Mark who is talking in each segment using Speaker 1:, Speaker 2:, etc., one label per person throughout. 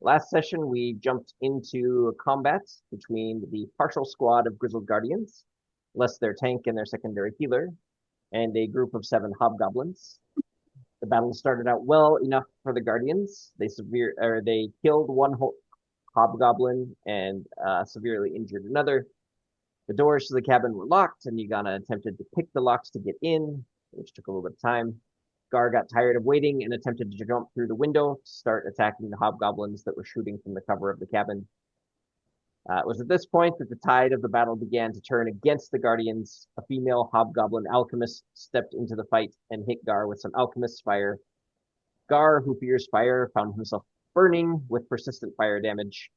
Speaker 1: Last session, we jumped into a combat between the partial squad of Grizzled Guardians, less their tank and their secondary healer, and a group of 7 hobgoblins. The battle started out well enough for the Guardians. They killed one hobgoblin and severely injured another. The doors to the cabin were locked, and Ugana attempted to pick the locks to get in, which took a little bit of time. Garr got tired of waiting and attempted to jump through the window to start attacking the hobgoblins that were shooting from the cover of the cabin. It was at this point that the tide of the battle began to turn against the Guardians. A female hobgoblin alchemist stepped into the fight and hit Garr with some alchemist's fire. Garr, who fears fire, found himself burning with persistent fire damage.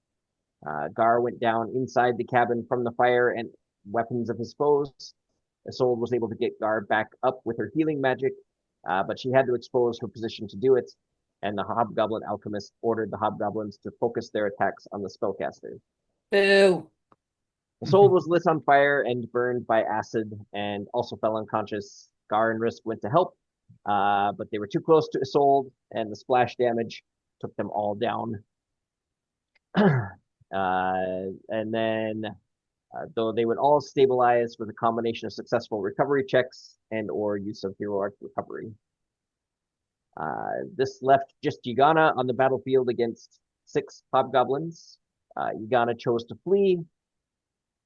Speaker 1: Garr went down inside the cabin from the fire and weapons of his foes. Isolde was able to get Garr back up with her healing magic, but she had to expose her position to do it, and the hobgoblin alchemist ordered the hobgoblins to focus their attacks on the spellcaster.
Speaker 2: Boo.
Speaker 1: Isolde was lit on fire and burned by acid and also fell unconscious. Garr and Risk went to help, but they were too close to Isolde, and the splash damage took them all down. And then, though they would all stabilize with a combination of successful recovery checks and or use of heroic recovery. This left just Ugana on the battlefield against 6 hobgoblins. Ugana chose to flee,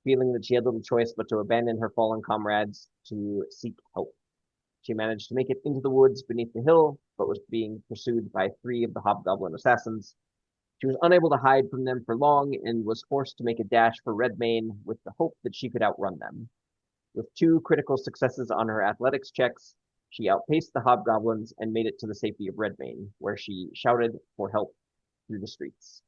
Speaker 1: feeling that she had little choice but to abandon her fallen comrades to seek help. She managed to make it into the woods beneath the hill, but was being pursued by 3 of the hobgoblin assassins. She was unable to hide from them for long and was forced to make a dash for Redmane with the hope that she could outrun them. With 2 critical successes on her athletics checks, she outpaced the hobgoblins and made it to the safety of Redmane, where she shouted for help through the streets.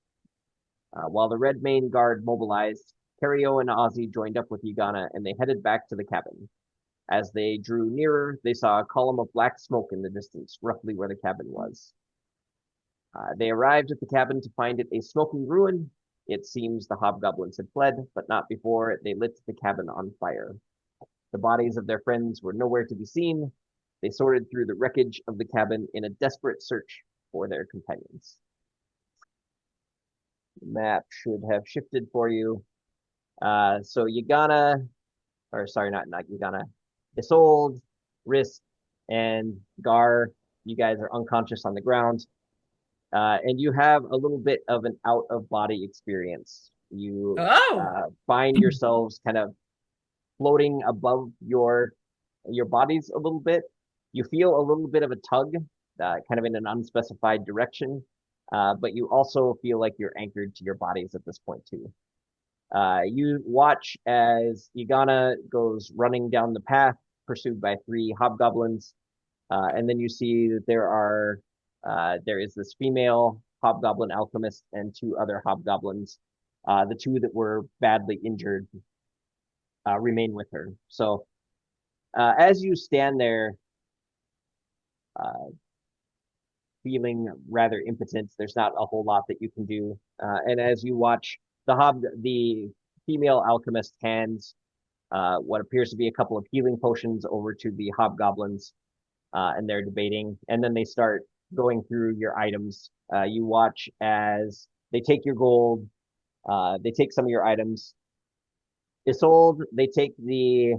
Speaker 1: While the Redmane guard mobilized, Cario and Ozzy joined up with Ugana and they headed back to the cabin. As they drew nearer, they saw a column of black smoke in the distance, roughly where the cabin was. They arrived at the cabin to find it a smoking ruin. It seems the hobgoblins had fled, but not before they lit the cabin on fire. The bodies of their friends were nowhere to be seen. They sorted through the wreckage of the cabin in a desperate search for their companions. The map should have shifted for you. So Ugana, or sorry, not Ugana, Isolde, Risk, and Garr, you guys are unconscious on the ground. And you have a little bit of an out-of-body experience. You find yourselves kind of floating above your bodies a little bit. You feel a little bit of a tug, kind of in an unspecified direction, but you also feel like you're anchored to your bodies at this point too. You watch as Ugana goes running down the path, pursued by 3 hobgoblins, and then you see that there is this female hobgoblin alchemist and 2 other hobgoblins. The 2 that were badly injured remain with her. So as you stand there, feeling rather impotent, there's not a whole lot that you can do. And as you watch the female alchemist hands what appears to be a couple of healing potions over to the hobgoblins, and they're debating, and then they start going through your items. You watch as they take your gold, they take some of your items. Isolde, they take the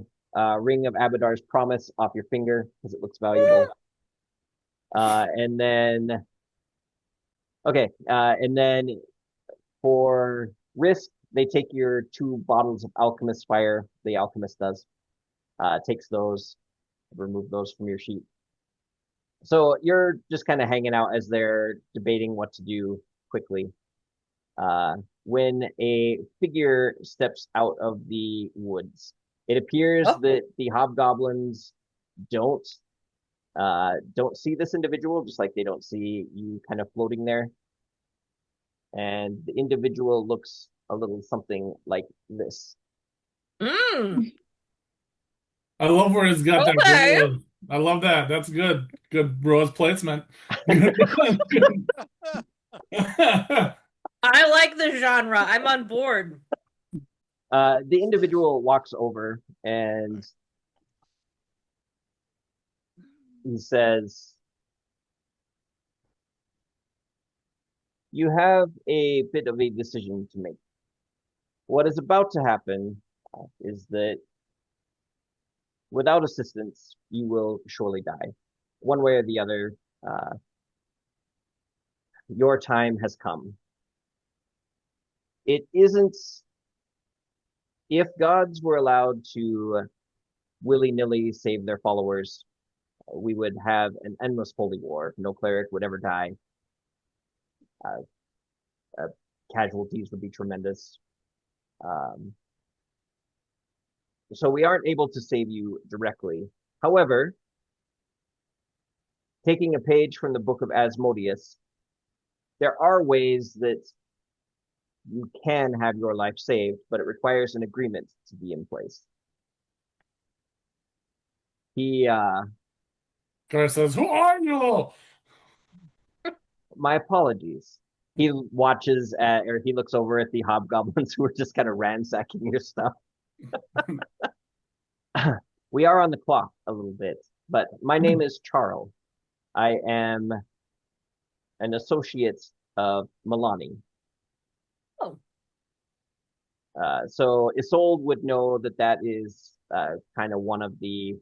Speaker 1: ring of Abadar's promise off your finger because it looks valuable. And then for Risk, they take your 2 bottles of alchemist fire. The alchemist does takes those, remove those from your sheet. So you're just kind of hanging out as they're debating what to do quickly. When a figure steps out of the woods, it appears that the hobgoblins don't see this individual, just like they don't see you kind of floating there. And the individual looks a little something like this.
Speaker 2: Mm.
Speaker 3: I love where he's got that
Speaker 2: Okay.
Speaker 3: video. I love that. That's good. Good Rose placement.
Speaker 2: I like the genre. I'm on board.
Speaker 1: The individual walks over and he says, You have a bit of a decision to make. What is about to happen is that without assistance, you will surely die. One way or the other, your time has come. It isn't, if gods were allowed to willy-nilly save their followers, we would have an endless holy war. No cleric would ever die. Casualties would be tremendous. So we aren't able to save you directly. However, taking a page from the book of Asmodeus, there are ways that you can have your life saved, but it requires an agreement to be in place.
Speaker 3: Garr says, "Who are you?"
Speaker 1: My apologies. He watches at, or he looks over at the hobgoblins who are just kind of ransacking your stuff. We are on the clock a little bit, but my name is Charl. I am an associate of Milani.
Speaker 2: Oh.
Speaker 1: So Isolde would know that that is kind of one of the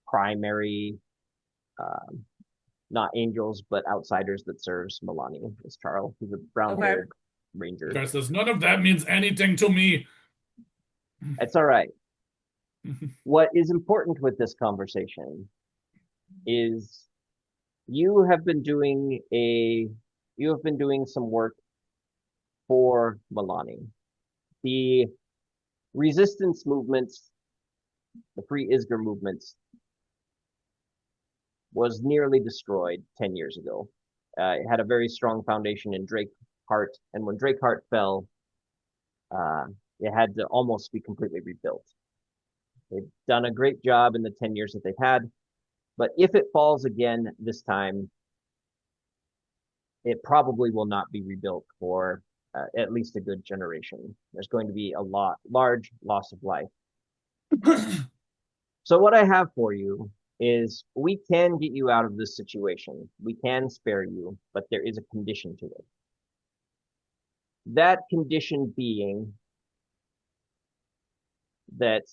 Speaker 1: primary, not angels, but outsiders that serves Milani, is Charl. He's a brown-haired ranger.
Speaker 3: Garr says, "None of that means anything to me."
Speaker 1: It's all right. What is important with this conversation is you have been doing some work for Milani. The resistance movements, the free Isger movements, was nearly destroyed 10 years ago. It had a very strong foundation in Drakeheart, and when Drakeheart fell, it had to almost be completely rebuilt. They've done a great job in the 10 years that they've had, but if it falls again this time, it probably will not be rebuilt for at least a good generation. There's going to be a large loss of life. So what I have for you is we can get you out of this situation. We can spare you, but there is a condition to it. That condition being that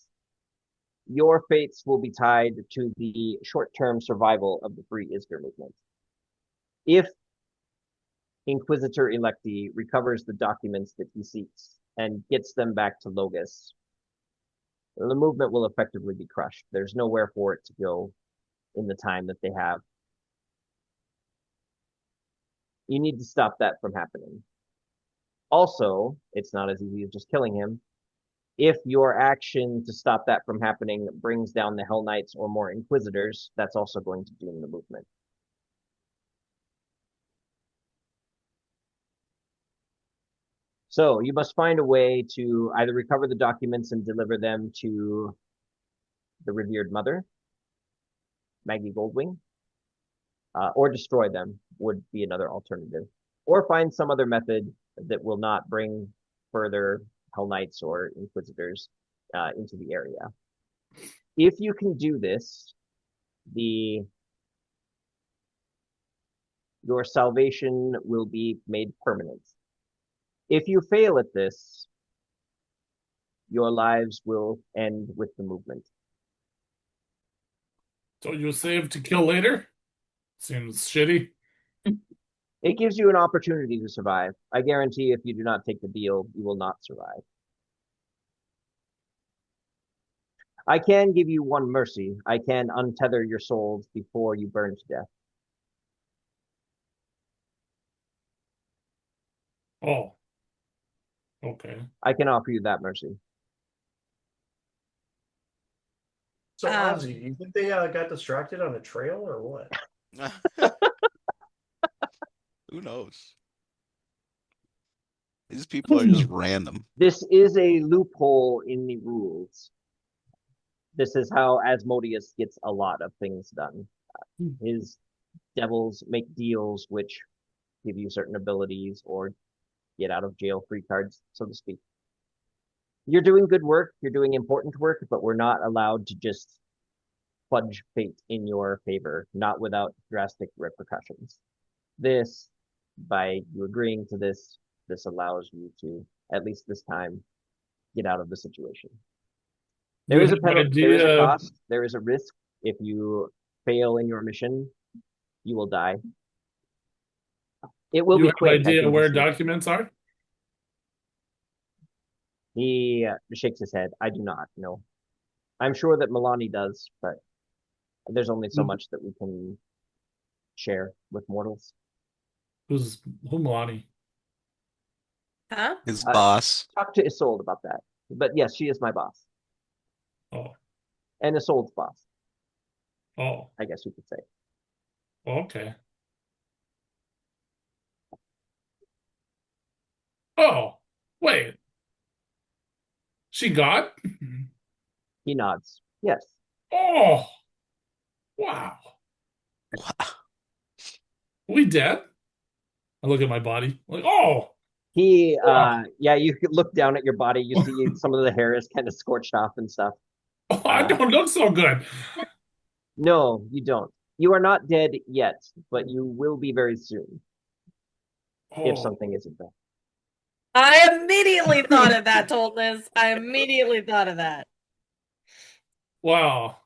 Speaker 1: your fates will be tied to the short-term survival of the free Isger movement. If Inquisitor Electi recovers the documents that he seeks and gets them back to Logus, the movement will effectively be crushed. There's nowhere for it to go in the time that they have. You need to stop that from happening. Also, it's not as easy as just killing him. If your action to stop that from happening brings down the Hell Knights or more Inquisitors, that's also going to doom the movement. So you must find a way to either recover the documents and deliver them to the revered mother, Maggie Goldwing, or destroy them would be another alternative, or find some other method that will not bring further Hell Knights or Inquisitors into the area. If you can do this, your salvation will be made permanent. If you fail at this, your lives will end with the movement.
Speaker 3: So you save to kill later? Seems shitty.
Speaker 1: It gives you an opportunity to survive. I guarantee if you do not take the deal, you will not survive. I can give you one mercy. I can untether your souls before you burn to death.
Speaker 3: Oh. Okay.
Speaker 1: I can offer you that mercy.
Speaker 4: So, Ozzy, do you think they got distracted on the trail or what?
Speaker 5: Who knows? These people are just random.
Speaker 1: This is a loophole in the rules. This is how Asmodeus gets a lot of things done. His devils make deals which give you certain abilities or get out of jail free cards, so to speak. You're doing good work, you're doing important work, but we're not allowed to just fudge fate in your favor, not without drastic repercussions. This by you agreeing to this, this allows you to, at least this time, get out of the situation. There
Speaker 3: You
Speaker 1: is a
Speaker 3: have
Speaker 1: penalty, there is a
Speaker 3: idea-
Speaker 1: cost, there is a risk. If you fail in your mission, you will die. It will
Speaker 3: You
Speaker 1: be
Speaker 3: have
Speaker 1: quick. I
Speaker 3: idea
Speaker 1: can
Speaker 3: where
Speaker 1: just say.
Speaker 3: documents are?
Speaker 1: He shakes his head. I do not know. I'm sure that Milani does, but there's only so much that we can share with mortals.
Speaker 3: Who Milani?
Speaker 2: Huh?
Speaker 5: His
Speaker 1: Uh,
Speaker 5: boss.
Speaker 1: Talk to Isolde about that. But yes, she is my boss.
Speaker 3: Oh,
Speaker 1: And Isolde's boss,
Speaker 3: oh,
Speaker 1: I guess you could say.
Speaker 3: okay. Oh, wait. She got?
Speaker 1: He nods. Yes.
Speaker 3: Oh, wow.
Speaker 5: Wow.
Speaker 3: We dead? I look at my body. Like, oh,
Speaker 1: He,
Speaker 3: Wow.
Speaker 1: yeah, you could look down at your body. You see some of the hair is kind of scorched off and stuff.
Speaker 3: I don't look so good.
Speaker 1: No, you don't. You are not dead yet, but you will be very soon if
Speaker 3: Oh,
Speaker 1: something isn't done.
Speaker 2: I immediately thought of that, Toltness. I immediately thought of that.
Speaker 3: wow.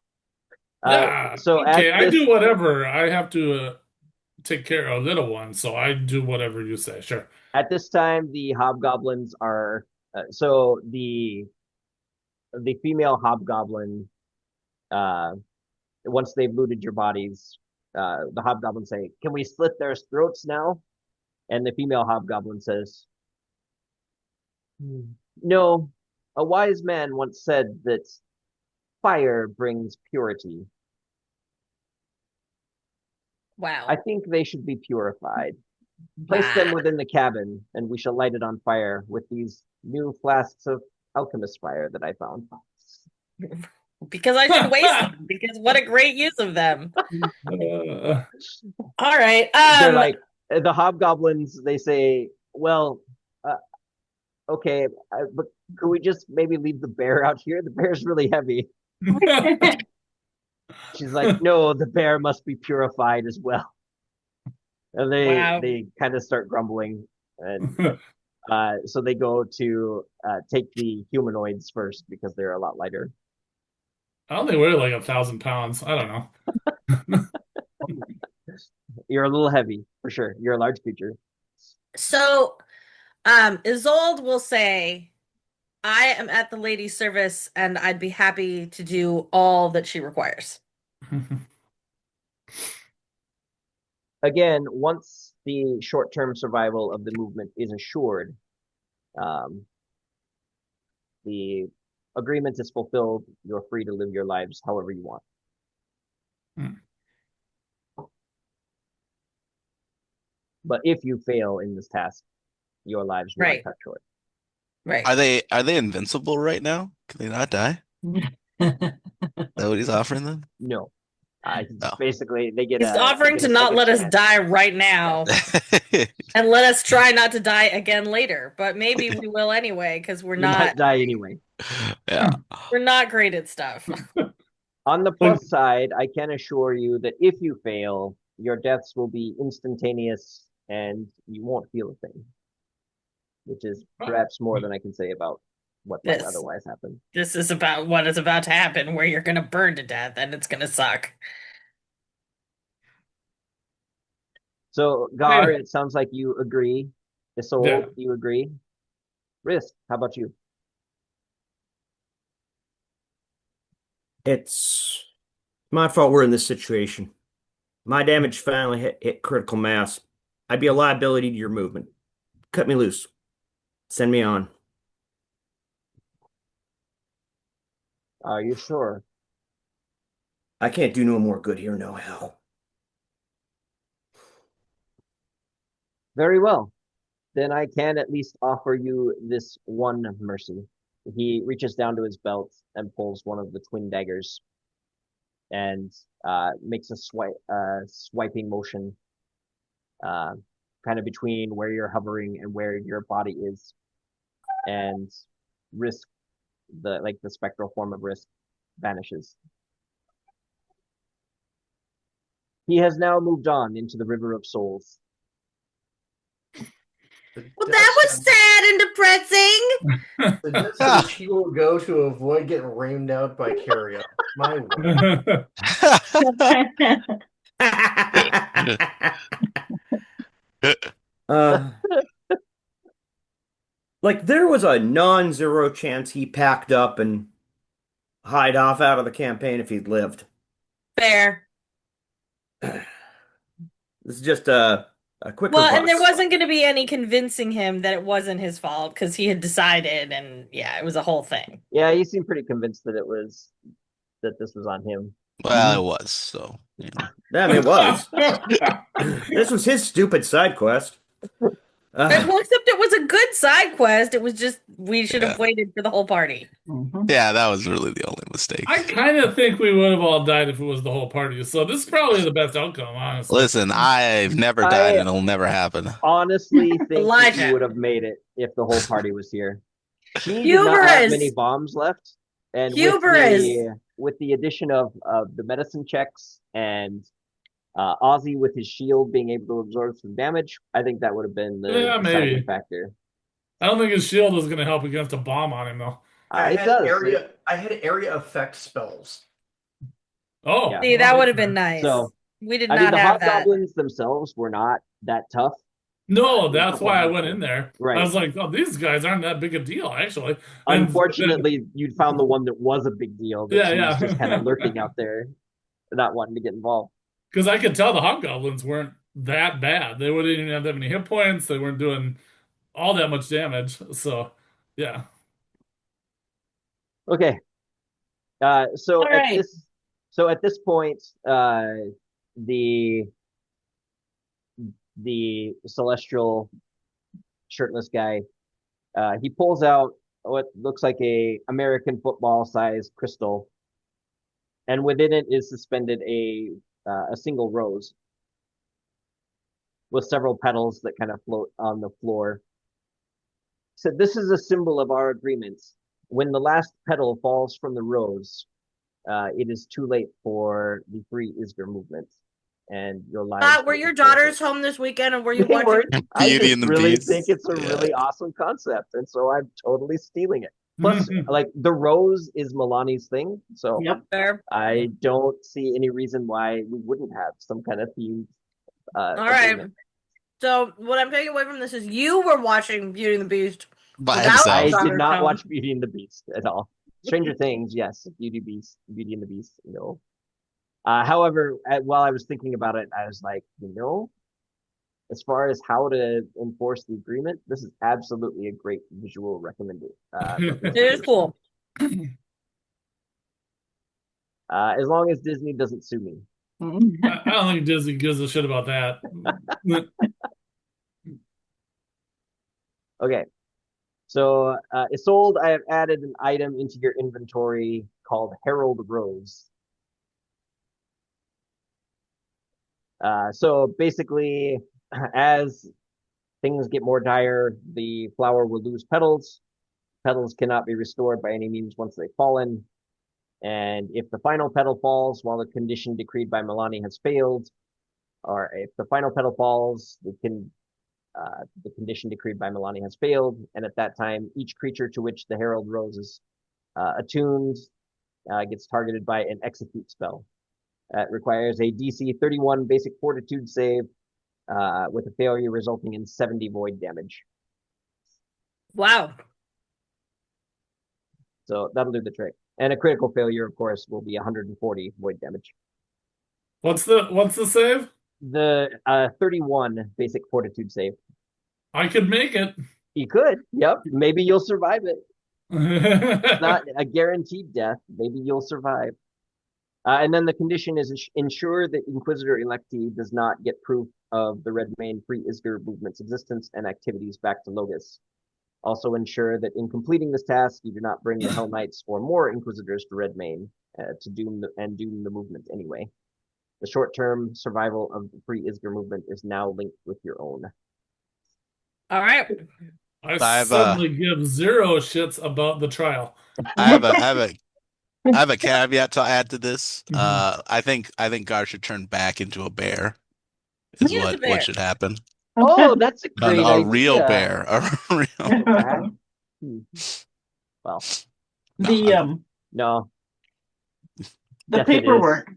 Speaker 1: Uh,
Speaker 3: Yeah.
Speaker 1: so
Speaker 3: Okay,
Speaker 1: at
Speaker 3: I
Speaker 1: this,
Speaker 3: do whatever. I have to take care of a little one, so I do whatever you say. Sure.
Speaker 1: at this time, the hobgoblins are so the female hobgoblin. Once they've looted your bodies, the hobgoblins say, "Can we slit their throats now?" And the female hobgoblin says, "No. A wise man once said that fire brings purity.
Speaker 2: Wow.
Speaker 1: I think they should be purified. Place them within the cabin, and we shall light it on fire with these new flasks of alchemist fire that I found."
Speaker 2: Because I should waste them. Because what a great use of them.
Speaker 3: Uh,
Speaker 2: All right.
Speaker 1: They're like, the hobgoblins, they say, "Well, okay, but could we just maybe leave the bear out here? The bear's really heavy." She's like, "No, the bear must be purified as well." And
Speaker 2: Wow.
Speaker 1: they kind of start grumbling, and so they go to take the humanoids first because they're a lot lighter.
Speaker 3: I only weigh like 1,000 pounds. I don't know.
Speaker 1: You're a little heavy for sure. You're a large creature.
Speaker 2: So, Isolde will say, I am at the lady's service and I'd be happy to do all that she requires.
Speaker 1: Again, once the short-term survival of the movement is assured, the agreement is fulfilled. You're free to live your lives however you want. But if you fail in this task, your lives will be
Speaker 2: Right.
Speaker 1: cut short.
Speaker 2: Right.
Speaker 5: Are they invincible right now? Can they not die? Is that what he's offering them?
Speaker 1: No.
Speaker 5: No.
Speaker 1: Basically, they get
Speaker 2: He's
Speaker 1: a
Speaker 2: offering
Speaker 1: they
Speaker 2: to
Speaker 1: get a
Speaker 2: not
Speaker 1: second
Speaker 2: let us
Speaker 1: chance.
Speaker 2: die right now and let us try not to die again later. But maybe we will anyway, because
Speaker 1: You might die anyway.
Speaker 5: Yeah.
Speaker 2: we're not great at stuff.
Speaker 1: On the plus side, I can assure you that if you fail, your deaths will be instantaneous and you won't feel a thing, which is perhaps more than I can say about what might
Speaker 2: This.
Speaker 1: otherwise happen.
Speaker 2: This is about what is about to happen, where you're gonna burn to death and it's gonna suck.
Speaker 1: So, Garr, it sounds like you agree. Isolde,
Speaker 3: Yeah.
Speaker 1: you agree. Risk, how about you?
Speaker 6: It's my fault we're in this situation. My damage finally hit critical mass. I'd be a liability to your movement. Cut me loose. Send me on.
Speaker 1: Are you sure?
Speaker 6: I can't do no more good here, no hell.
Speaker 1: Very well. Then I can at least offer you this one mercy. He reaches down to his belt and pulls one of the twin daggers and makes a swiping motion kind of between where you're hovering and where your body is. And Risk, the spectral form of Risk, vanishes. He has now moved on into the River of Souls.
Speaker 2: Well, that was sad and depressing.
Speaker 4: The deaths to which he will go to avoid getting rained out by Carrion. My word.
Speaker 6: Uh, like there was a non-zero chance he packed up and hied off out of the campaign if he'd lived.
Speaker 2: Fair.
Speaker 6: This is just a quick
Speaker 2: Well, and there
Speaker 6: rebuttal.
Speaker 2: wasn't going to be any convincing him that it wasn't his fault because he had decided, and yeah, it was a whole thing.
Speaker 1: Yeah, he seemed pretty convinced that this was on him.
Speaker 5: Well, it was, so you know.
Speaker 6: I mean, it was. This was his stupid side quest.
Speaker 2: Well, except it was a good side quest. It was just we should have
Speaker 5: Yeah.
Speaker 2: waited for the whole party.
Speaker 5: Yeah, that was really the only mistake.
Speaker 3: I kind of think we would have all died if it was the whole party. So this is probably the best outcome, honestly.
Speaker 5: Listen, I've never died and it'll never happen.
Speaker 1: Honestly, think that
Speaker 2: Elijah.
Speaker 1: you would have made it if the whole party was here. She did not have
Speaker 2: Hubris.
Speaker 1: many bombs left, and
Speaker 2: Hubris.
Speaker 1: with the addition of the medicine checks and Ozzy with his shield being able to absorb some damage, I think that would have been the
Speaker 3: Yeah,
Speaker 1: deciding
Speaker 3: maybe.
Speaker 1: factor.
Speaker 3: I don't think his shield is going to help against a bomb on him, though.
Speaker 4: I
Speaker 1: It
Speaker 4: had
Speaker 1: does.
Speaker 4: area effect spells.
Speaker 3: Oh,
Speaker 1: Yeah.
Speaker 2: See, that would have been nice.
Speaker 1: So,
Speaker 2: we did
Speaker 1: I mean,
Speaker 2: not
Speaker 1: the
Speaker 2: have that.
Speaker 1: hobgoblins themselves were not that tough.
Speaker 3: No, that's why I went in there.
Speaker 1: Right.
Speaker 3: I was like, oh, these guys aren't that big a deal, actually. And
Speaker 1: Unfortunately, you'd found the one that was a big deal. That
Speaker 3: Yeah,
Speaker 1: she
Speaker 3: yeah.
Speaker 1: was just kind of lurking out there, not wanting to get involved.
Speaker 3: Because I could tell the hobgoblins weren't that bad. They wouldn't even have that many hit points. They weren't doing all that much damage. So, yeah.
Speaker 1: Okay. So
Speaker 2: All
Speaker 1: at
Speaker 2: right.
Speaker 1: this point, the celestial shirtless guy, he pulls out what looks like a American football sized crystal, and within it is suspended a single rose with several petals that kind of float on the floor. So this is a symbol of our agreement. When the last petal falls from the rose, it is too late for the free Isger movement, and your lives.
Speaker 2: Were your daughters home this weekend, and were you
Speaker 1: They weren't.
Speaker 2: watching?
Speaker 1: I
Speaker 5: Beauty
Speaker 1: just
Speaker 5: and the
Speaker 1: really
Speaker 5: Beast.
Speaker 1: think it's a
Speaker 5: Yeah.
Speaker 1: really awesome concept, and so I'm totally stealing it. Plus, like the rose is Milani's thing, so
Speaker 2: Yep. Fair.
Speaker 1: I don't see any reason why we wouldn't have some kind of themed.
Speaker 2: All right.
Speaker 1: agreement.
Speaker 2: So what I'm taking away from this is you were watching Beauty and the Beast.
Speaker 5: By
Speaker 2: Without
Speaker 1: I
Speaker 5: himself.
Speaker 2: Daughter
Speaker 1: did not
Speaker 2: Town.
Speaker 1: watch Beauty and the Beast at all. Stranger Things, yes. Beauty and the Beast, no. However, while I was thinking about it, I was like, as far as how to enforce the agreement, this is absolutely a great visual recommendation.
Speaker 2: It is cool.
Speaker 1: As long as Disney doesn't sue me.
Speaker 3: I don't think Disney gives a shit about that.
Speaker 1: Okay. So, Isolde, I have added an item into your inventory called Herald Rose. So basically, as things get more dire, the flower will lose petals. Petals cannot be restored by any means once they've fallen. And if the final petal falls while the condition decreed by Milani has failed, or if the final petal falls, the condition decreed by Milani has failed, and at that time, each creature to which the Herald Rose is attuned gets targeted by an execute spell. It requires a DC 31 basic fortitude save with a failure resulting in 70 void damage.
Speaker 2: Wow.
Speaker 1: So that'll do the trick. And a critical failure, of course, will be 140 void damage.
Speaker 3: What's the save?
Speaker 1: The 31 basic fortitude save.
Speaker 3: I could make it.
Speaker 1: You could. Yep. Maybe you'll survive it. It's not a guaranteed death. Maybe you'll survive. And then the condition is ensure that Inquisitor electee does not get proof of the Redmane free Isger movement's existence and activities back to Logos. Also ensure that in completing this task, you do not bring the Hell Knights or more Inquisitors to Redmane to doom the movement anyway. The short-term survival of the free Isger movement is now linked with your own.
Speaker 2: All right.
Speaker 3: I suddenly give zero shits about the trial.
Speaker 5: I have a caveat to add to this. I think Garr should turn back into a bear. Is
Speaker 2: He is a bear.
Speaker 5: what should happen.
Speaker 1: Oh, that's a great
Speaker 5: A
Speaker 1: idea.
Speaker 5: real bear. A real...
Speaker 1: That- Well,
Speaker 7: The
Speaker 1: no.
Speaker 7: the
Speaker 1: Yes, it is.
Speaker 7: paperwork.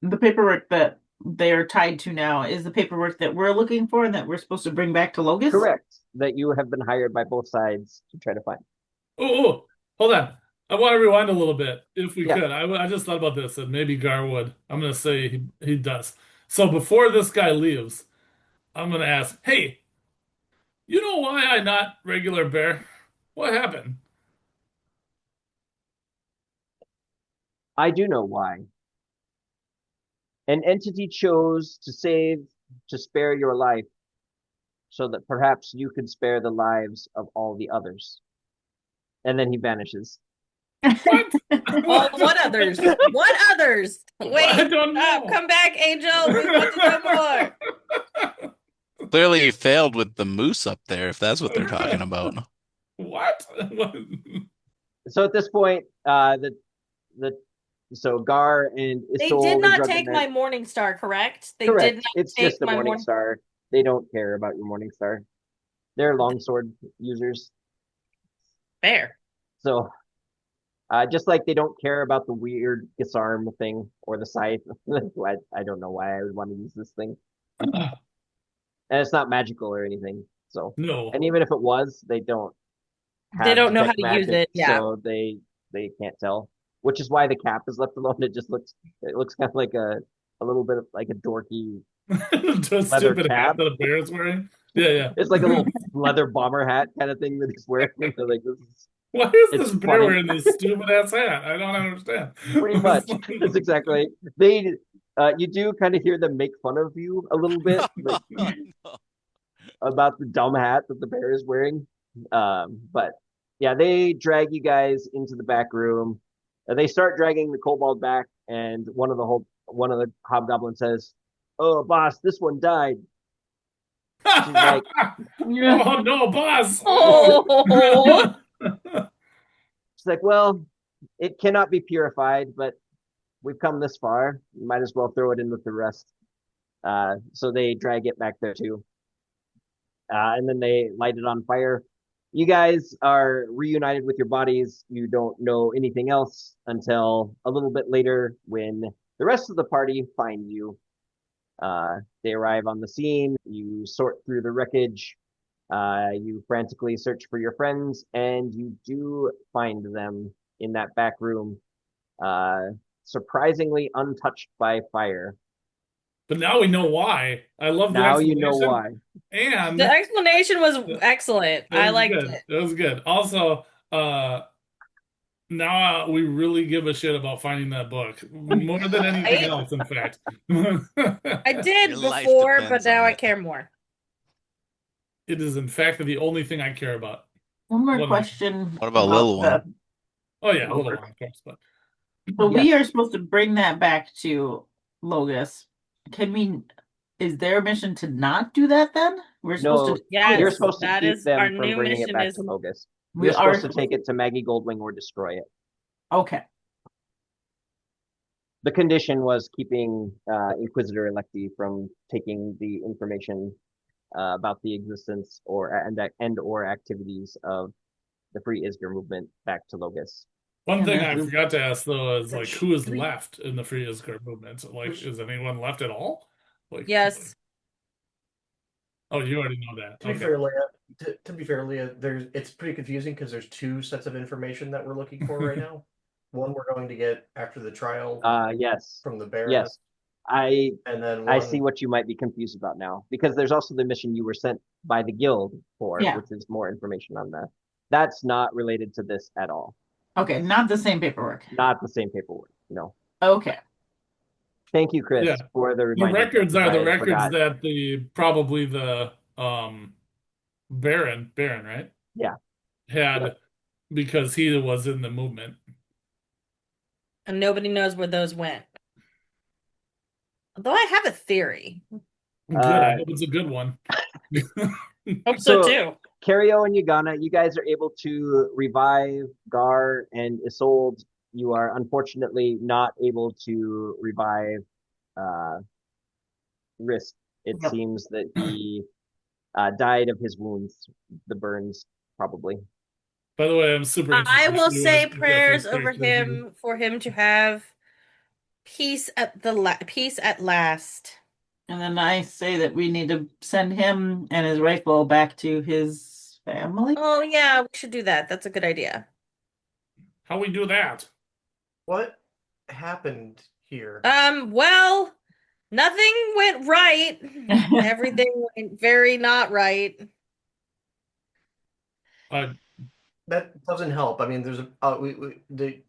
Speaker 7: The paperwork that they are tied to now is the paperwork that we're looking for and that we're supposed to bring back to Logus?
Speaker 1: Correct. That you have been hired by both sides to try to find.
Speaker 3: Oh, hold on. I want to rewind a little bit, if we
Speaker 1: Yeah.
Speaker 3: could. I just thought about this, and maybe Garr would. I'm going to say he does. So before this guy leaves, I'm going to ask, hey, you know why I not regular bear? What happened?
Speaker 1: I do know why. An entity chose to spare your life so that perhaps you could spare the lives of all the others. And then he vanishes.
Speaker 3: What?
Speaker 2: Oh, what others? What others? Wait,
Speaker 3: I don't know.
Speaker 2: come back, Angel. We want to know more.
Speaker 5: Clearly, you failed with the moose up there, if that's what they're talking about.
Speaker 3: What?
Speaker 1: So at this point, so Garr and
Speaker 2: They
Speaker 1: Isolde
Speaker 2: did
Speaker 1: and
Speaker 2: not
Speaker 1: Drug
Speaker 2: take
Speaker 1: and
Speaker 2: my
Speaker 1: Ned-
Speaker 2: Morning Star, correct? They
Speaker 1: Correct.
Speaker 2: did not
Speaker 1: It's
Speaker 2: take
Speaker 1: just a
Speaker 2: my
Speaker 1: Morning Star. They don't care about your Morning Star. They're longsword users.
Speaker 2: Fair.
Speaker 1: So just like they don't care about the weird disarm thing or the scythe. I don't know why I would want to use this thing. And it's not magical or anything. So
Speaker 3: No.
Speaker 1: and even if it was, they don't
Speaker 2: They don't know how
Speaker 1: detect
Speaker 2: to use
Speaker 1: magic,
Speaker 2: it. Yeah.
Speaker 1: So they can't tell. Which is why the cap is left alone. It looks kind of like a little bit of like a dorky.
Speaker 3: Just
Speaker 1: Leather
Speaker 3: stupid
Speaker 1: cap.
Speaker 3: hat that a bear is wearing. Yeah.
Speaker 1: It's like a little leather bomber hat kind of thing that he's wearing. So like this is
Speaker 3: Why is
Speaker 1: It's
Speaker 3: this bear
Speaker 1: funny.
Speaker 3: wearing this stupid ass hat? I don't understand.
Speaker 1: pretty much. That's exactly. You do kind of hear them make fun of you a little bit like, about the dumb hat that the bear is wearing. But yeah, they drag you guys into the back room. They start dragging the kobold back, and one of the hobgoblins says, "Oh, boss, this one died." She's like,
Speaker 3: Oh no, boss!
Speaker 2: Oh.
Speaker 1: She's like, "Well, it cannot be purified, but we've come this far. You might as well throw it in with the rest." So they drag it back there too. And then they light it on fire. You guys are reunited with your bodies. You don't know anything else until a little bit later when the rest of the party find you. They arrive on the scene. You sort through the wreckage. You frantically search for your friends, and you do find them in that back room, surprisingly untouched by fire.
Speaker 3: But now we know why. I love the
Speaker 1: Now you know
Speaker 3: explanation.
Speaker 1: why.
Speaker 3: And
Speaker 2: The explanation was excellent. I
Speaker 3: was
Speaker 2: liked
Speaker 3: good.
Speaker 2: it.
Speaker 3: It was good. Also, now we really give a shit about finding that book more than anything
Speaker 2: Right?
Speaker 3: else. In fact,
Speaker 2: I did
Speaker 5: Your life
Speaker 2: before, but
Speaker 5: depends
Speaker 2: now
Speaker 5: on
Speaker 2: I
Speaker 5: it.
Speaker 2: care more.
Speaker 3: it is in fact the only thing I care about.
Speaker 7: One more
Speaker 3: What-
Speaker 7: question.
Speaker 5: What about little one?
Speaker 3: Oh yeah, a little one, of course, but
Speaker 7: So we
Speaker 1: Yes.
Speaker 7: are supposed to bring that back to Logus. Is their mission to not do that then? We're supposed
Speaker 1: No,
Speaker 7: to.
Speaker 2: Yes,
Speaker 1: You're supposed to
Speaker 2: that
Speaker 1: keep
Speaker 2: is
Speaker 1: them
Speaker 2: our
Speaker 1: from
Speaker 2: new
Speaker 1: bringing it
Speaker 2: mission
Speaker 1: back
Speaker 2: is
Speaker 1: to Logus.
Speaker 7: We
Speaker 1: You're
Speaker 7: are
Speaker 1: supposed to take it to Maggie Goldwing or destroy it.
Speaker 7: Okay.
Speaker 1: The condition was keeping Inquisitor Electi from taking the information about the existence or activities of the Free Isger movement back to Logus.
Speaker 3: one
Speaker 7: And
Speaker 3: thing
Speaker 7: that
Speaker 3: I
Speaker 7: is-
Speaker 3: forgot to ask though is like,
Speaker 7: There's
Speaker 3: who is
Speaker 7: three.
Speaker 3: left in the Free Isger movement? Like, is anyone left at all? Like,
Speaker 2: yes.
Speaker 3: Oh, you already know that.
Speaker 4: To be
Speaker 3: Okay.
Speaker 4: fair, Leah, to be fair, Leah, it's pretty confusing because there's two sets of information that we're looking for right now. One we're going to get after the trial
Speaker 1: Yes,
Speaker 4: from the Baron.
Speaker 1: yes. I
Speaker 4: And then
Speaker 1: I
Speaker 4: one,
Speaker 1: see what you might be confused about now because there's also the mission you were sent by the guild for,
Speaker 7: Yeah.
Speaker 1: which is more information on that. That's not related to this at all.
Speaker 7: Okay, not the same paperwork.
Speaker 1: Not the same paperwork. No.
Speaker 7: Okay.
Speaker 1: Thank you, Chris,
Speaker 3: Yeah.
Speaker 1: for the
Speaker 3: The
Speaker 1: reminder.
Speaker 3: records are the
Speaker 1: I
Speaker 3: records
Speaker 1: forgot.
Speaker 3: that probably the Baron, right?
Speaker 1: Yeah.
Speaker 3: Had
Speaker 1: Yep.
Speaker 3: because he was in the movement.
Speaker 2: And nobody knows where those went. Although I have a theory.
Speaker 3: Good. I hope it's a good one.
Speaker 2: Hope so,
Speaker 1: So-
Speaker 2: too.
Speaker 1: Cario and Yagana, you guys are able to revive Garr and Isolde. You are unfortunately not able to revive Risk It
Speaker 7: Yep.
Speaker 1: seems that he died of his wounds, the burns, probably.
Speaker 3: By the way, I'm super
Speaker 2: I
Speaker 3: interested.
Speaker 2: will
Speaker 3: You
Speaker 2: say
Speaker 3: wanna get
Speaker 2: prayers
Speaker 3: this
Speaker 2: over
Speaker 3: character here.
Speaker 2: him for him to have peace at peace at last.
Speaker 7: And then I say that we need to send him and his rifle back to his family.
Speaker 2: Oh yeah, we should do that. That's a good idea.
Speaker 3: How we do that?
Speaker 4: What happened here?
Speaker 2: Well, nothing went right. Everything went very not right.
Speaker 3: Uh,
Speaker 4: That doesn't help. I mean, there's a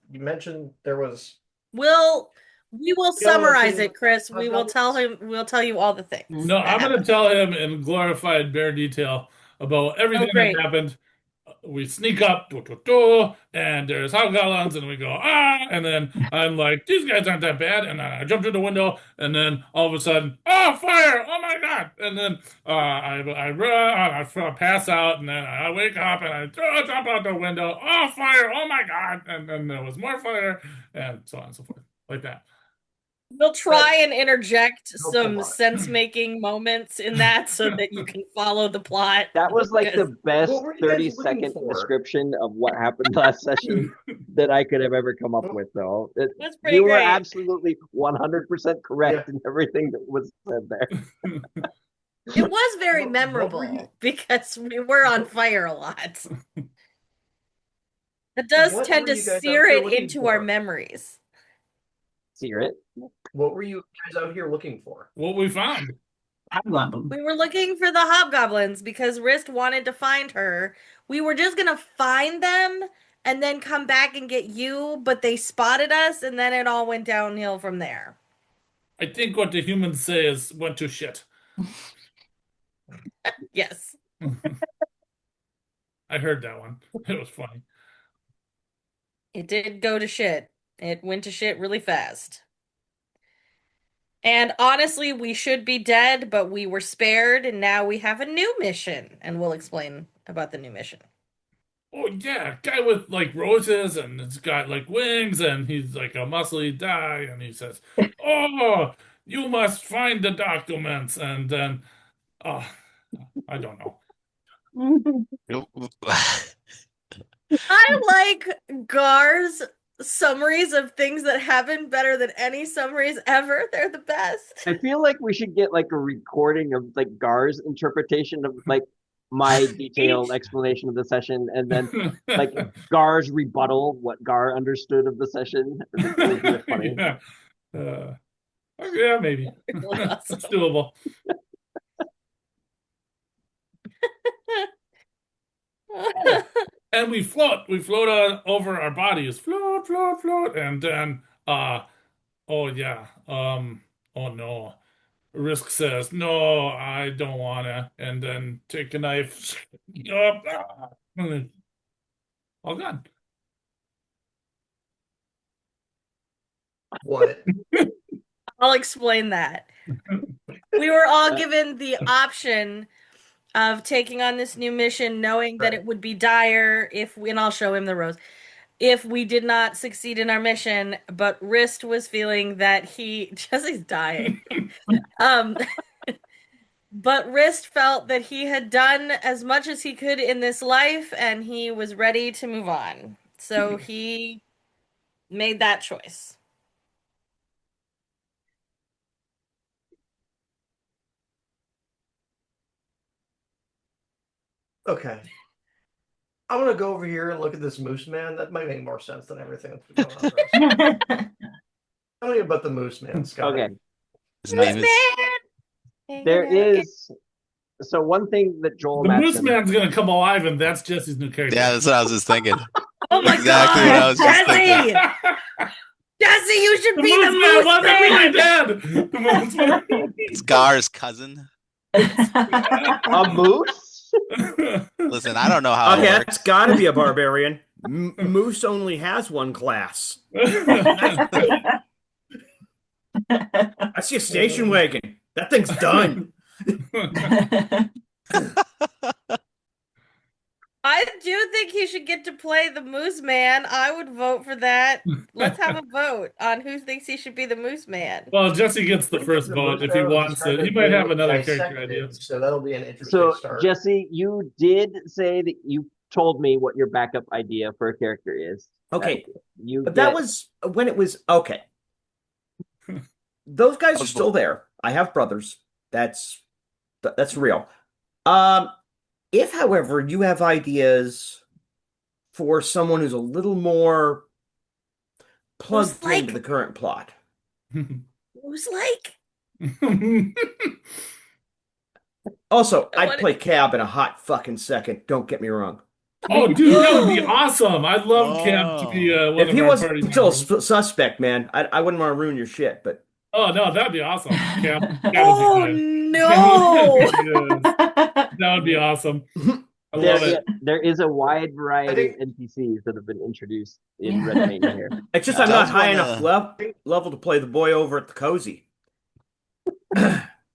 Speaker 4: you mentioned there was
Speaker 2: We will
Speaker 4: Yeah,
Speaker 2: summarize
Speaker 4: okay.
Speaker 2: it, Chris. We will tell him. We'll tell you all the things.
Speaker 7: Mm.
Speaker 3: no,
Speaker 2: that
Speaker 3: I'm gonna
Speaker 2: happened.
Speaker 3: tell him in glorified bear detail about everything that
Speaker 2: great.
Speaker 3: happened. We sneak up, and there's hobgoblins, and we go, and then I'm like, these guys aren't that bad, and I jump through the window, and then all of a sudden, fire! Oh my god! And then I run, I pass out, and then I wake up, and I jump out the window, fire! Oh my god! And then there was more fire, and so on and so forth, like that.
Speaker 2: We'll try and interject
Speaker 4: helps a
Speaker 2: some
Speaker 4: lot.
Speaker 2: sense-making moments in that so that you can follow the plot.
Speaker 1: That was like the best
Speaker 4: What were you guys
Speaker 1: 30-second
Speaker 4: looking for?
Speaker 1: description of what happened last session that I could have ever come up with, though.
Speaker 2: That's pretty
Speaker 1: You were
Speaker 2: great.
Speaker 1: absolutely 100% correct in everything that was said there.
Speaker 2: It was very
Speaker 4: What were
Speaker 2: memorable
Speaker 4: you-
Speaker 2: because we were on fire a lot. It does
Speaker 4: What
Speaker 2: tend
Speaker 4: were
Speaker 2: to
Speaker 4: you guys out
Speaker 2: sear
Speaker 4: here
Speaker 2: it
Speaker 4: looking
Speaker 2: into our
Speaker 4: for?
Speaker 2: memories.
Speaker 1: Sear it.
Speaker 4: What were you guys out here looking for?
Speaker 3: What we found.
Speaker 7: Hobgoblin.
Speaker 2: We were looking for the hobgoblins because Rist wanted to find her. We were just gonna find them and then come back and get you, but they spotted us and then it all went downhill from there.
Speaker 3: I think what the humans say is went to shit.
Speaker 2: Yes.
Speaker 3: I heard that one. It was funny.
Speaker 2: It did go to shit. It went to shit really fast. And honestly, we should be dead, but we were spared, and now we have a new mission. And we'll explain about the new mission.
Speaker 3: Oh yeah, guy with like roses and it's got like wings and he's like a muscly guy and he says, "Oh, you must find the documents." And then, I don't know.
Speaker 2: I like Gar's summaries of things that happen better than any summaries ever. They're the best.
Speaker 1: I feel like we should get like a recording of like Gar's interpretation of like my detailed explanation of the session, and then like Gar's rebuttal, what Gar understood of the session. It would be funny.
Speaker 3: Yeah. Yeah, maybe.
Speaker 2: Really awesome.
Speaker 3: It's doable. And we float. We float over our bodies. Float, float, float. And then, oh yeah. Oh no. Risk says, no, I don't wanna. And then take a knife. All gone.
Speaker 4: What?
Speaker 2: I'll explain that. We were all given the option of taking on this new mission, knowing that
Speaker 4: Right.
Speaker 2: it would be dire and I'll show him the rose, if we did not succeed in our mission. But Rist was feeling that Jesse's dying. But Rist felt that he had done as much as he could in this life, and he was ready to move on. So he made that choice.
Speaker 4: Okay. I'm gonna go over here and look at this moose man. That might make more sense than everything that's been going on. the rest. Tell me about the moose man, Scott.
Speaker 1: Okay.
Speaker 5: His name is
Speaker 1: There is so one thing that Joel
Speaker 3: The Moose
Speaker 1: mentioned.
Speaker 3: Man's gonna come alive, and that's Jesse's new character.
Speaker 5: yeah. That's what I was just thinking.
Speaker 2: Oh my
Speaker 5: Exactly what I was just
Speaker 2: Jesse!
Speaker 5: thinking.
Speaker 2: Jesse, you should
Speaker 3: The
Speaker 2: be the
Speaker 3: Moose Man
Speaker 2: moose
Speaker 3: wasn't
Speaker 2: man!
Speaker 3: really dead. The Moose Man.
Speaker 5: It's Gar's cousin.
Speaker 1: A moose?
Speaker 5: Listen, I don't know how it
Speaker 6: Okay,
Speaker 5: works.
Speaker 6: that's got to be a barbarian. Moose only has one class. I see a station wagon. That thing's done.
Speaker 2: I do think he should get to play the Moose Man. I would vote for that. Let's have a vote on who thinks he should be the Moose Man.
Speaker 3: Well, Jesse gets the first
Speaker 4: The
Speaker 3: vote
Speaker 4: Moose
Speaker 3: if he
Speaker 4: Man was
Speaker 3: wants it. He
Speaker 4: described
Speaker 3: might
Speaker 4: as
Speaker 3: have
Speaker 4: being
Speaker 3: another character
Speaker 4: dissected,
Speaker 3: idea.
Speaker 4: So that'll be an interesting
Speaker 1: So,
Speaker 4: start.
Speaker 1: Jesse, you did say that you told me what your backup idea for a character is.
Speaker 6: Okay.
Speaker 1: You
Speaker 6: But
Speaker 1: get,
Speaker 6: that was when it was okay. Those guys are still there. I have brothers. That's real. If, however, you have ideas for someone who's a little more plugged
Speaker 2: Moose-like.
Speaker 6: into the current plot.
Speaker 2: Moose-like?
Speaker 6: Also,
Speaker 2: I
Speaker 6: I'd
Speaker 2: wanna-
Speaker 6: play Cab in a hot fucking second. Don't get me wrong.
Speaker 3: Oh, dude, that would be awesome. I'd love Cam to be one
Speaker 6: If
Speaker 3: of
Speaker 6: he
Speaker 3: our
Speaker 6: was
Speaker 3: party
Speaker 6: still a
Speaker 3: members.
Speaker 6: suspect, man, I wouldn't want to ruin your shit. But
Speaker 3: Oh no, that'd be awesome. Cam would be
Speaker 2: Oh
Speaker 3: good.
Speaker 2: no!
Speaker 3: Yes. That would be awesome. I love it.
Speaker 1: there is a wide variety
Speaker 4: think-
Speaker 1: of NPCs that have been introduced in Red Mania here.
Speaker 6: it's just
Speaker 5: Yeah.
Speaker 6: I'm not
Speaker 5: Does
Speaker 6: high
Speaker 5: wanna-
Speaker 6: enough level to play the boy over at the cozy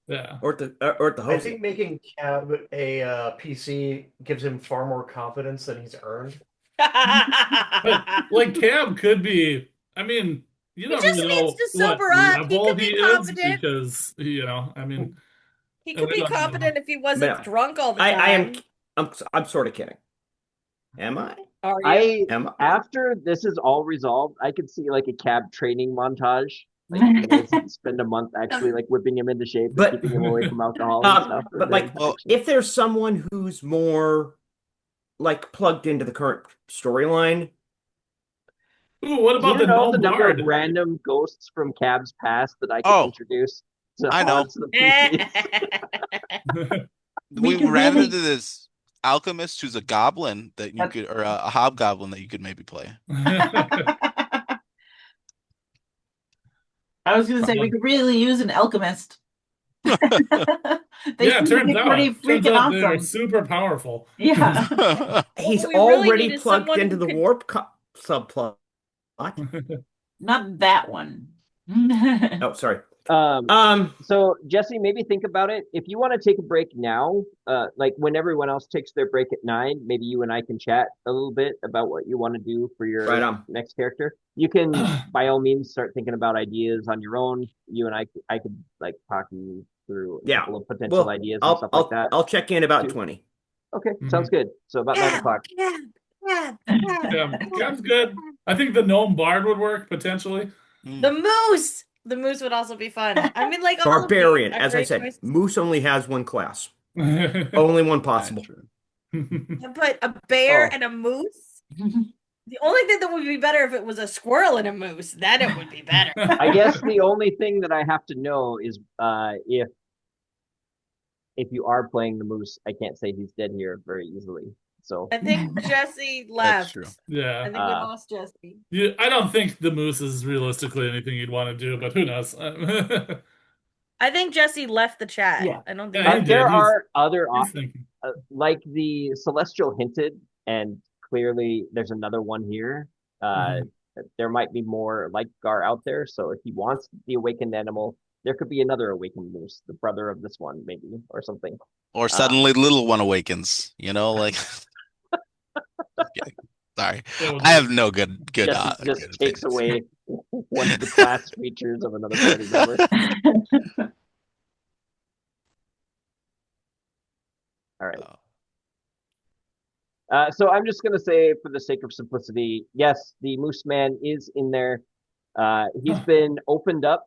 Speaker 3: Yeah.
Speaker 6: or at the
Speaker 4: I
Speaker 6: hosey.
Speaker 4: think making Cab a PC gives him far more confidence than he's earned.
Speaker 3: But like Cam could be, I mean, you don't
Speaker 2: just
Speaker 3: really
Speaker 2: needs
Speaker 3: know
Speaker 2: to
Speaker 3: what
Speaker 2: sober up. He
Speaker 3: level
Speaker 2: could be
Speaker 3: he is
Speaker 2: confident.
Speaker 3: because I mean,
Speaker 2: He
Speaker 3: And
Speaker 2: could
Speaker 3: we
Speaker 2: be
Speaker 3: don't know.
Speaker 2: competent if he wasn't
Speaker 6: Yeah.
Speaker 2: drunk all the
Speaker 6: I
Speaker 2: time.
Speaker 6: am I'm sort of kidding. Am I?
Speaker 2: Are you?
Speaker 1: After this is all resolved, I could see like a Cab training montage. Like you guys spend a month actually like whipping him into shape,
Speaker 6: But-
Speaker 1: and keeping him away from alcohol and stuff.
Speaker 6: But
Speaker 1: and
Speaker 6: like,
Speaker 1: then
Speaker 5: well,
Speaker 1: actually-
Speaker 6: if there's someone who's more like plugged into the current storyline,
Speaker 3: ooh, what
Speaker 1: do
Speaker 3: about
Speaker 1: you
Speaker 3: the
Speaker 1: know
Speaker 3: gnome
Speaker 1: the number
Speaker 3: bard?
Speaker 1: of random ghosts from Cab's past that I could
Speaker 5: Oh,
Speaker 1: introduce to
Speaker 5: I know.
Speaker 1: haunts the PCs?
Speaker 5: We
Speaker 7: could
Speaker 5: ran
Speaker 7: really-
Speaker 5: into this alchemist who's a goblin that you
Speaker 7: That-
Speaker 5: could, or a hobgoblin that you could maybe play.
Speaker 7: I was gonna say we could really use an alchemist. They
Speaker 3: Yeah,
Speaker 7: seem to
Speaker 3: turns
Speaker 7: be pretty
Speaker 3: out
Speaker 7: freaking
Speaker 3: they're
Speaker 7: awesome.
Speaker 3: super powerful.
Speaker 7: Yeah.
Speaker 6: he's
Speaker 2: we really
Speaker 6: already
Speaker 2: needed
Speaker 6: plugged
Speaker 2: someone
Speaker 6: into
Speaker 2: who
Speaker 6: the
Speaker 2: could-
Speaker 6: warp subplot.
Speaker 7: Not that one.
Speaker 6: Oh, sorry.
Speaker 1: So Jesse, maybe think about it. If you want to take a break now, like when everyone else takes their break at 9, maybe you and I can chat a little bit about what you want to do for your
Speaker 6: Right on.
Speaker 1: next character. You can, by all means, start thinking about ideas on your own. You and I could like talk you through a
Speaker 6: Yeah.
Speaker 1: couple of potential ideas and
Speaker 6: I'll
Speaker 1: stuff like that.
Speaker 6: I'll check in about
Speaker 1: Dude.
Speaker 6: 20.
Speaker 1: Okay, sounds good. So about 9 o'clock.
Speaker 3: Yeah, Cam's good. I think the gnome bard would work potentially.
Speaker 2: The moose. The moose would also be fun. I mean, like all of these
Speaker 6: Barbarian,
Speaker 2: are
Speaker 6: as I
Speaker 2: great
Speaker 6: said,
Speaker 2: choices.
Speaker 6: Moose only has one class.
Speaker 3: Yeah,
Speaker 6: Only one possible.
Speaker 2: But a bear
Speaker 1: Oh.
Speaker 2: and a moose. The only thing that would be better if it was a squirrel and a moose. Then it would be better.
Speaker 1: I guess the only thing that I have to know is if you are playing the moose, I can't say he's dead here very easily. So
Speaker 2: I think Jesse left.
Speaker 5: true.
Speaker 2: I
Speaker 3: Yeah.
Speaker 2: think we lost Jesse.
Speaker 3: I don't think the moose is realistically anything you'd want to do, but who knows?
Speaker 2: I think Jesse left the chat.
Speaker 7: Yeah.
Speaker 2: I don't think
Speaker 3: Yeah, he did.
Speaker 1: there
Speaker 3: He's-
Speaker 1: are other
Speaker 3: He's
Speaker 1: options.
Speaker 3: thinking.
Speaker 1: Like the Celestial hinted, and clearly there's another one here. There might be more like Garr out there. So if he wants the awakened animal, there could be another awakened moose, the brother of this one, maybe, or something.
Speaker 5: Or suddenly little one awakens, like Just kidding. Sorry.
Speaker 3: That would
Speaker 5: I
Speaker 3: be-
Speaker 5: have no good
Speaker 1: Just
Speaker 5: good
Speaker 1: takes
Speaker 5: opinions.
Speaker 1: away one of the class features of another party member. All right. So I'm just gonna say, for the sake of simplicity, yes, the Moose Man is in there. He's been opened up.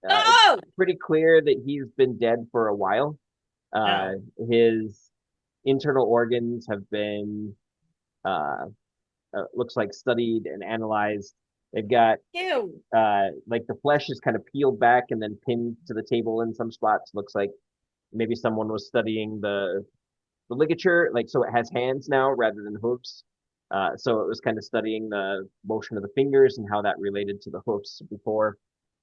Speaker 2: No!
Speaker 1: It's pretty clear that he's been dead for a while. His internal organs have been, looks like, studied and analyzed. They've got
Speaker 2: Ew.
Speaker 1: like the flesh is kind of peeled back and then pinned to the table in some spots. Looks like maybe someone was studying the ligature, like, so it has hands now rather than hooves. So it was kind of studying the motion of the fingers and how that related to the hoofs before.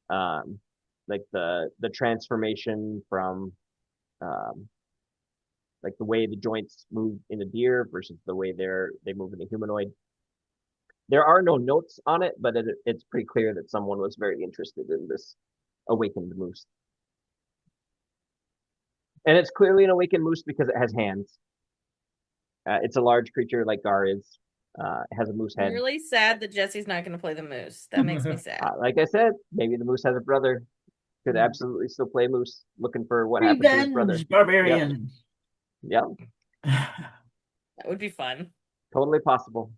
Speaker 1: Like the transformation from like the way the joints move in a deer versus the way they move in a humanoid. There are no notes on it, but it's pretty clear that someone was very interested in this awakened moose. And it's clearly an awakened moose because it has hands. It's a large creature like Garr is. It has a moose
Speaker 2: I'm
Speaker 1: head.
Speaker 2: really sad that Jesse's not going to play the moose. That makes me sad.
Speaker 1: Like I said, maybe the moose has a brother. Could absolutely still play moose, looking for what happened to his brother.
Speaker 7: Revenge, barbarian.
Speaker 1: Yep,
Speaker 2: That would be fun.
Speaker 1: totally possible.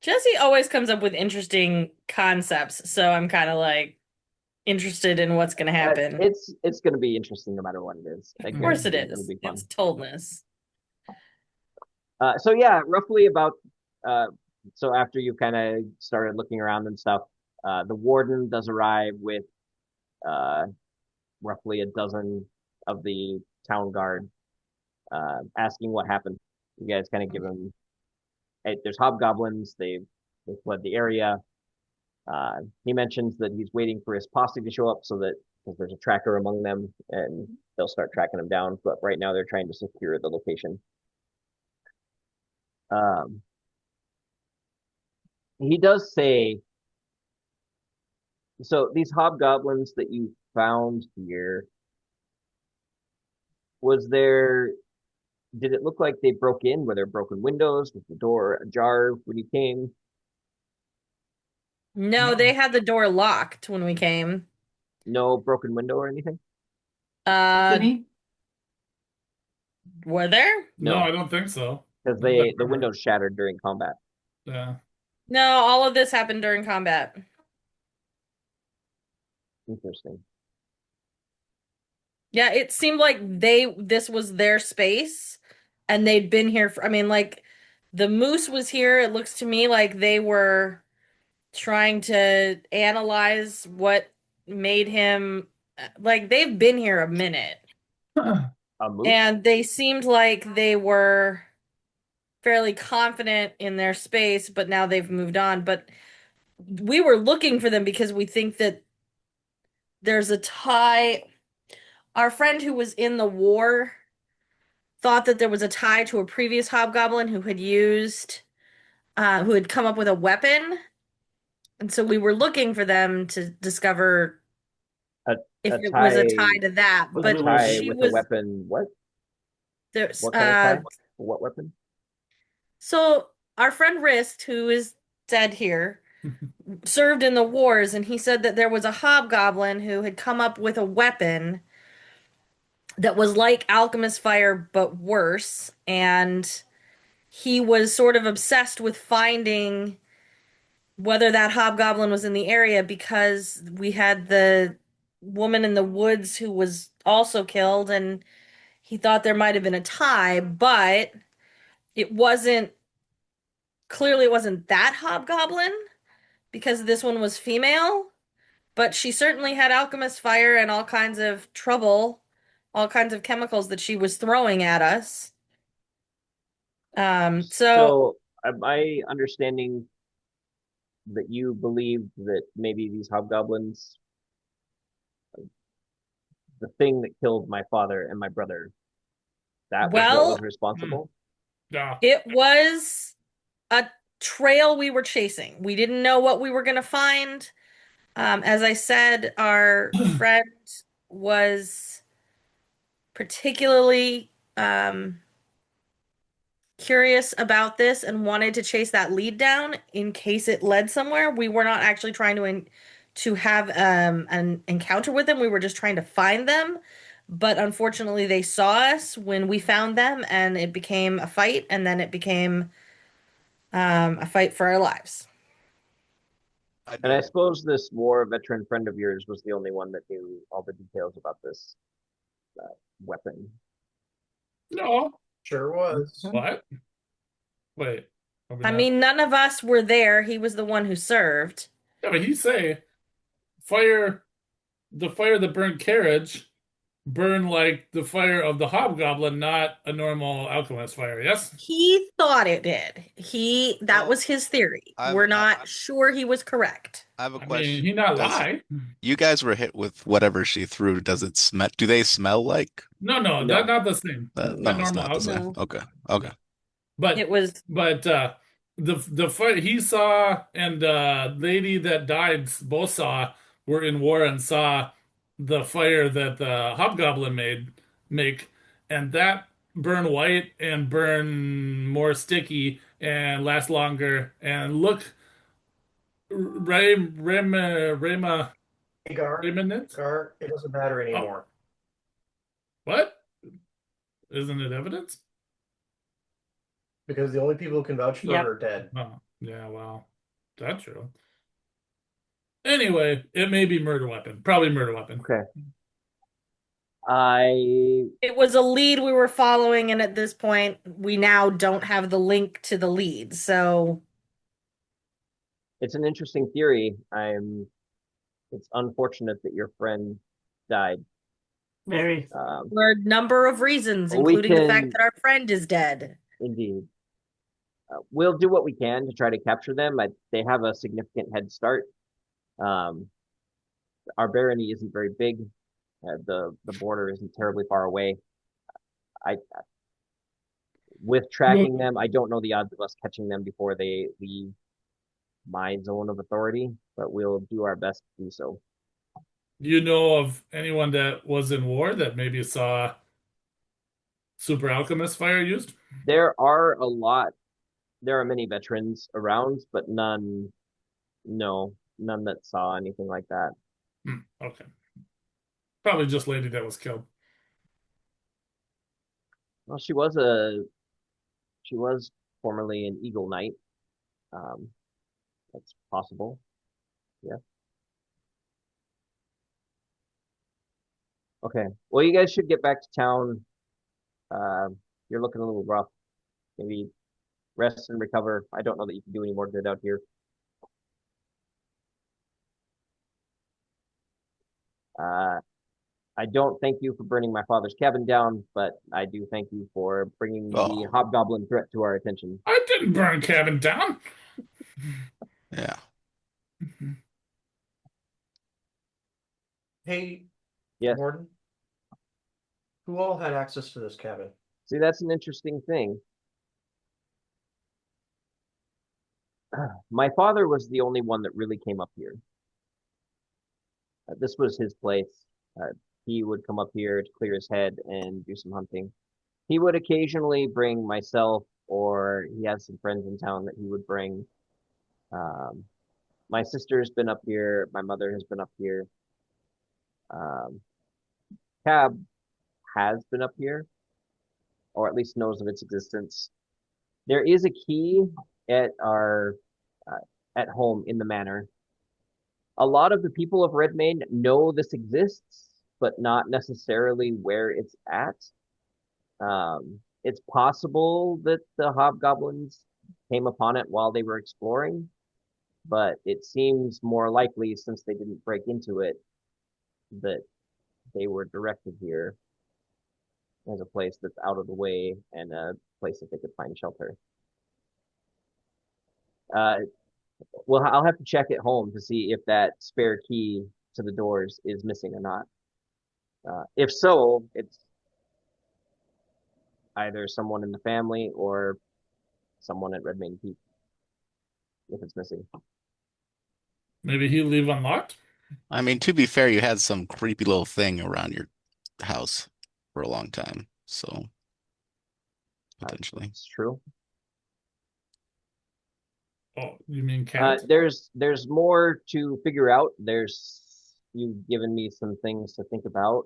Speaker 2: Jesse always comes up with interesting concepts, so I'm kind of like interested in what's going to happen.
Speaker 1: It's going to be interesting no matter what it is.
Speaker 2: Of course it
Speaker 1: It'll
Speaker 2: is.
Speaker 1: be fun.
Speaker 2: It's toldness.
Speaker 1: So yeah, roughly about so after you kind of started looking around and stuff, the warden does arrive with roughly a dozen of the town guard, asking what happened. You guys kind of give him, hey, there's hobgoblins. They fled the area. He mentions that he's waiting for his posse to show up so that because there's a tracker among them and they'll start tracking them down. But right now they're trying to secure the location. He does say, so these hobgoblins that you found here, did it look like they broke in? Were there broken windows? Was the door ajar when you came?
Speaker 2: No, they had the door locked when we came.
Speaker 1: No broken window or anything?
Speaker 7: Jimmy?
Speaker 2: Were there?
Speaker 3: No,
Speaker 1: No.
Speaker 3: I don't think so.
Speaker 1: Because
Speaker 3: Not that
Speaker 1: the
Speaker 3: far.
Speaker 1: windows shattered during combat.
Speaker 3: Yeah.
Speaker 2: No, all of this happened during combat.
Speaker 1: Interesting.
Speaker 2: Yeah, it seemed like this was their space and they'd been here for, I mean, like the moose was here. It looks to me like they were trying to analyze what made him like they've been here a minute.
Speaker 1: A moose?
Speaker 2: And they seemed like they were fairly confident in their space, but now they've moved on. But we were looking for them because we think that there's a tie. Our friend who was in the war thought that there was a tie to a previous hobgoblin who had come up with a weapon. And so we were looking for them to discover if it was a tie to that.
Speaker 3: A
Speaker 2: But
Speaker 1: tie
Speaker 2: she
Speaker 1: with
Speaker 2: was
Speaker 1: a weapon. What?
Speaker 2: there's
Speaker 1: What kind of tie? What weapon?
Speaker 2: So our friend Rist, who is dead here, served in the wars, and he said that there was a hobgoblin who had come up with a weapon that was like alchemist fire but worse, and he was sort of obsessed with finding whether that hobgoblin was in the area because we had the woman in the woods who was also killed, and he thought there might have been a tie, but it wasn't clearly it wasn't that hobgoblin because this one was female, but she certainly had alchemist fire and all kinds of trouble, all kinds of chemicals that she was throwing at us. So
Speaker 1: am I understanding that you believe that maybe these hobgoblins, the thing that killed my father and my brother, that was what
Speaker 2: Well,
Speaker 1: was responsible?
Speaker 3: Yeah.
Speaker 2: it was a trail we were chasing. We didn't know what we were going to find. As I said, our friend was particularly curious about this and wanted to chase that lead down in case it led somewhere. We were not actually trying to have an encounter with them. We were just trying to find them. But unfortunately, they saw us when we found them, and it became a fight, and then it became a fight for our lives.
Speaker 1: And I suppose this war veteran friend of yours was the only one that knew all the details about this weapon.
Speaker 3: No.
Speaker 4: Sure was.
Speaker 3: What? Wait. are we
Speaker 2: I
Speaker 3: not-
Speaker 2: mean, none of us were there. He was the one who served.
Speaker 3: Yeah, but he say the fire that burned carriage burned like the fire of the hobgoblin, not a normal alchemist fire, yes?
Speaker 2: He thought it did. That
Speaker 5: Well,
Speaker 2: was his theory.
Speaker 5: I'm-
Speaker 2: We're not sure he was correct.
Speaker 5: I have a
Speaker 3: I
Speaker 5: question.
Speaker 3: mean, he not
Speaker 5: Does-
Speaker 3: lie.
Speaker 5: You guys were hit with whatever she threw. Does it smell? Do they smell like?
Speaker 3: No,
Speaker 1: No.
Speaker 3: that's not the same.
Speaker 5: No,
Speaker 3: Not
Speaker 5: it's
Speaker 3: normal
Speaker 5: not the same.
Speaker 2: No.
Speaker 5: Okay. Okay.
Speaker 3: But
Speaker 2: It was
Speaker 3: the fight he saw and lady that died both saw were in war and saw the fire that the hobgoblin make, and that burn white and burn more sticky and last longer and look Rema
Speaker 4: Hey, Gar,
Speaker 3: Remanent?
Speaker 4: Gar, it doesn't matter
Speaker 3: Oh,
Speaker 4: anymore.
Speaker 3: what? Isn't it evidence?
Speaker 4: Because the only people who can vouch for
Speaker 7: Yep.
Speaker 4: her are dead.
Speaker 3: Oh, yeah, well, that's true. Anyway, it may be murder weapon. Probably murder weapon.
Speaker 1: Okay.
Speaker 2: It was a lead we were following, and at this point, we now don't have the link to the lead. So
Speaker 1: It's an interesting theory. It's unfortunate that your friend died.
Speaker 7: Very.
Speaker 2: for a number of reasons,
Speaker 1: Well, we
Speaker 2: including the
Speaker 1: can-
Speaker 2: fact that our friend is dead.
Speaker 1: Indeed. We'll do what we can to try to capture them. They have a significant head start. Our barony isn't very big. The border isn't terribly far away. With tracking them, I don't know the odds of us catching them before they leave my zone of authority, but we'll do our best to do so.
Speaker 3: Do you know of anyone that was in war that maybe saw super alchemist fire used?
Speaker 1: There are many veterans around, but none that saw anything like that.
Speaker 3: Okay. Probably just lady that was killed.
Speaker 1: Well, she was formerly an Eagle Knight. That's possible. Yeah. Okay. Well, you guys should get back to town. You're looking a little rough. Maybe rest and recover. I don't know that you can do any more good out here. I don't thank you for burning my father's cabin down, but I do thank you for bringing the
Speaker 5: Oh.
Speaker 1: hobgoblin threat to our attention.
Speaker 3: I didn't burn cabin down.
Speaker 5: Yeah.
Speaker 4: Hey,
Speaker 1: Yes.
Speaker 4: Warden, who all had access to this cabin?
Speaker 1: See, that's an interesting thing. My father was the only one that really came up here. This was his place. He would come up here to clear his head and do some hunting. He would occasionally bring myself, or he has some friends in town that he would bring. My sister's been up here. My mother has been up here. Cab has been up here, or at least knows of its existence. There is a key at our at home in the manor. A lot of the people of Redmane know this exists, but not necessarily where it's at. It's possible that the hobgoblins came upon it while they were exploring, but it seems more likely, since they didn't break into it, that they were directed here as a place that's out of the way and a place that they could find shelter. Well, I'll have to check at home to see if that spare key to the doors is missing or not. If so, it's either someone in the family or someone at Redmane Keep, if it's missing.
Speaker 3: Maybe he'll leave unlocked.
Speaker 5: I mean, to be fair, you had some creepy little thing around your house for a long time, so potentially.
Speaker 1: It's true.
Speaker 3: Oh, you mean cat?
Speaker 1: There's more to figure out. You've given me some things to think about.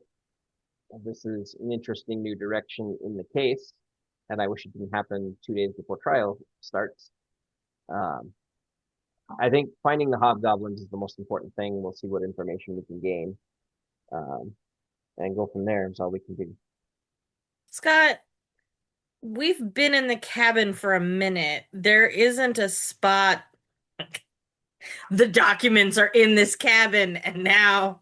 Speaker 1: This is an interesting new direction in the case, and I wish it didn't happen 2 days before trial starts. I think finding the hobgoblins is the most important thing. We'll see what information we can gain, and go from there. Is all we can do.
Speaker 2: Scott, we've been in the cabin for a minute. There isn't a spot. The documents are in this cabin, and now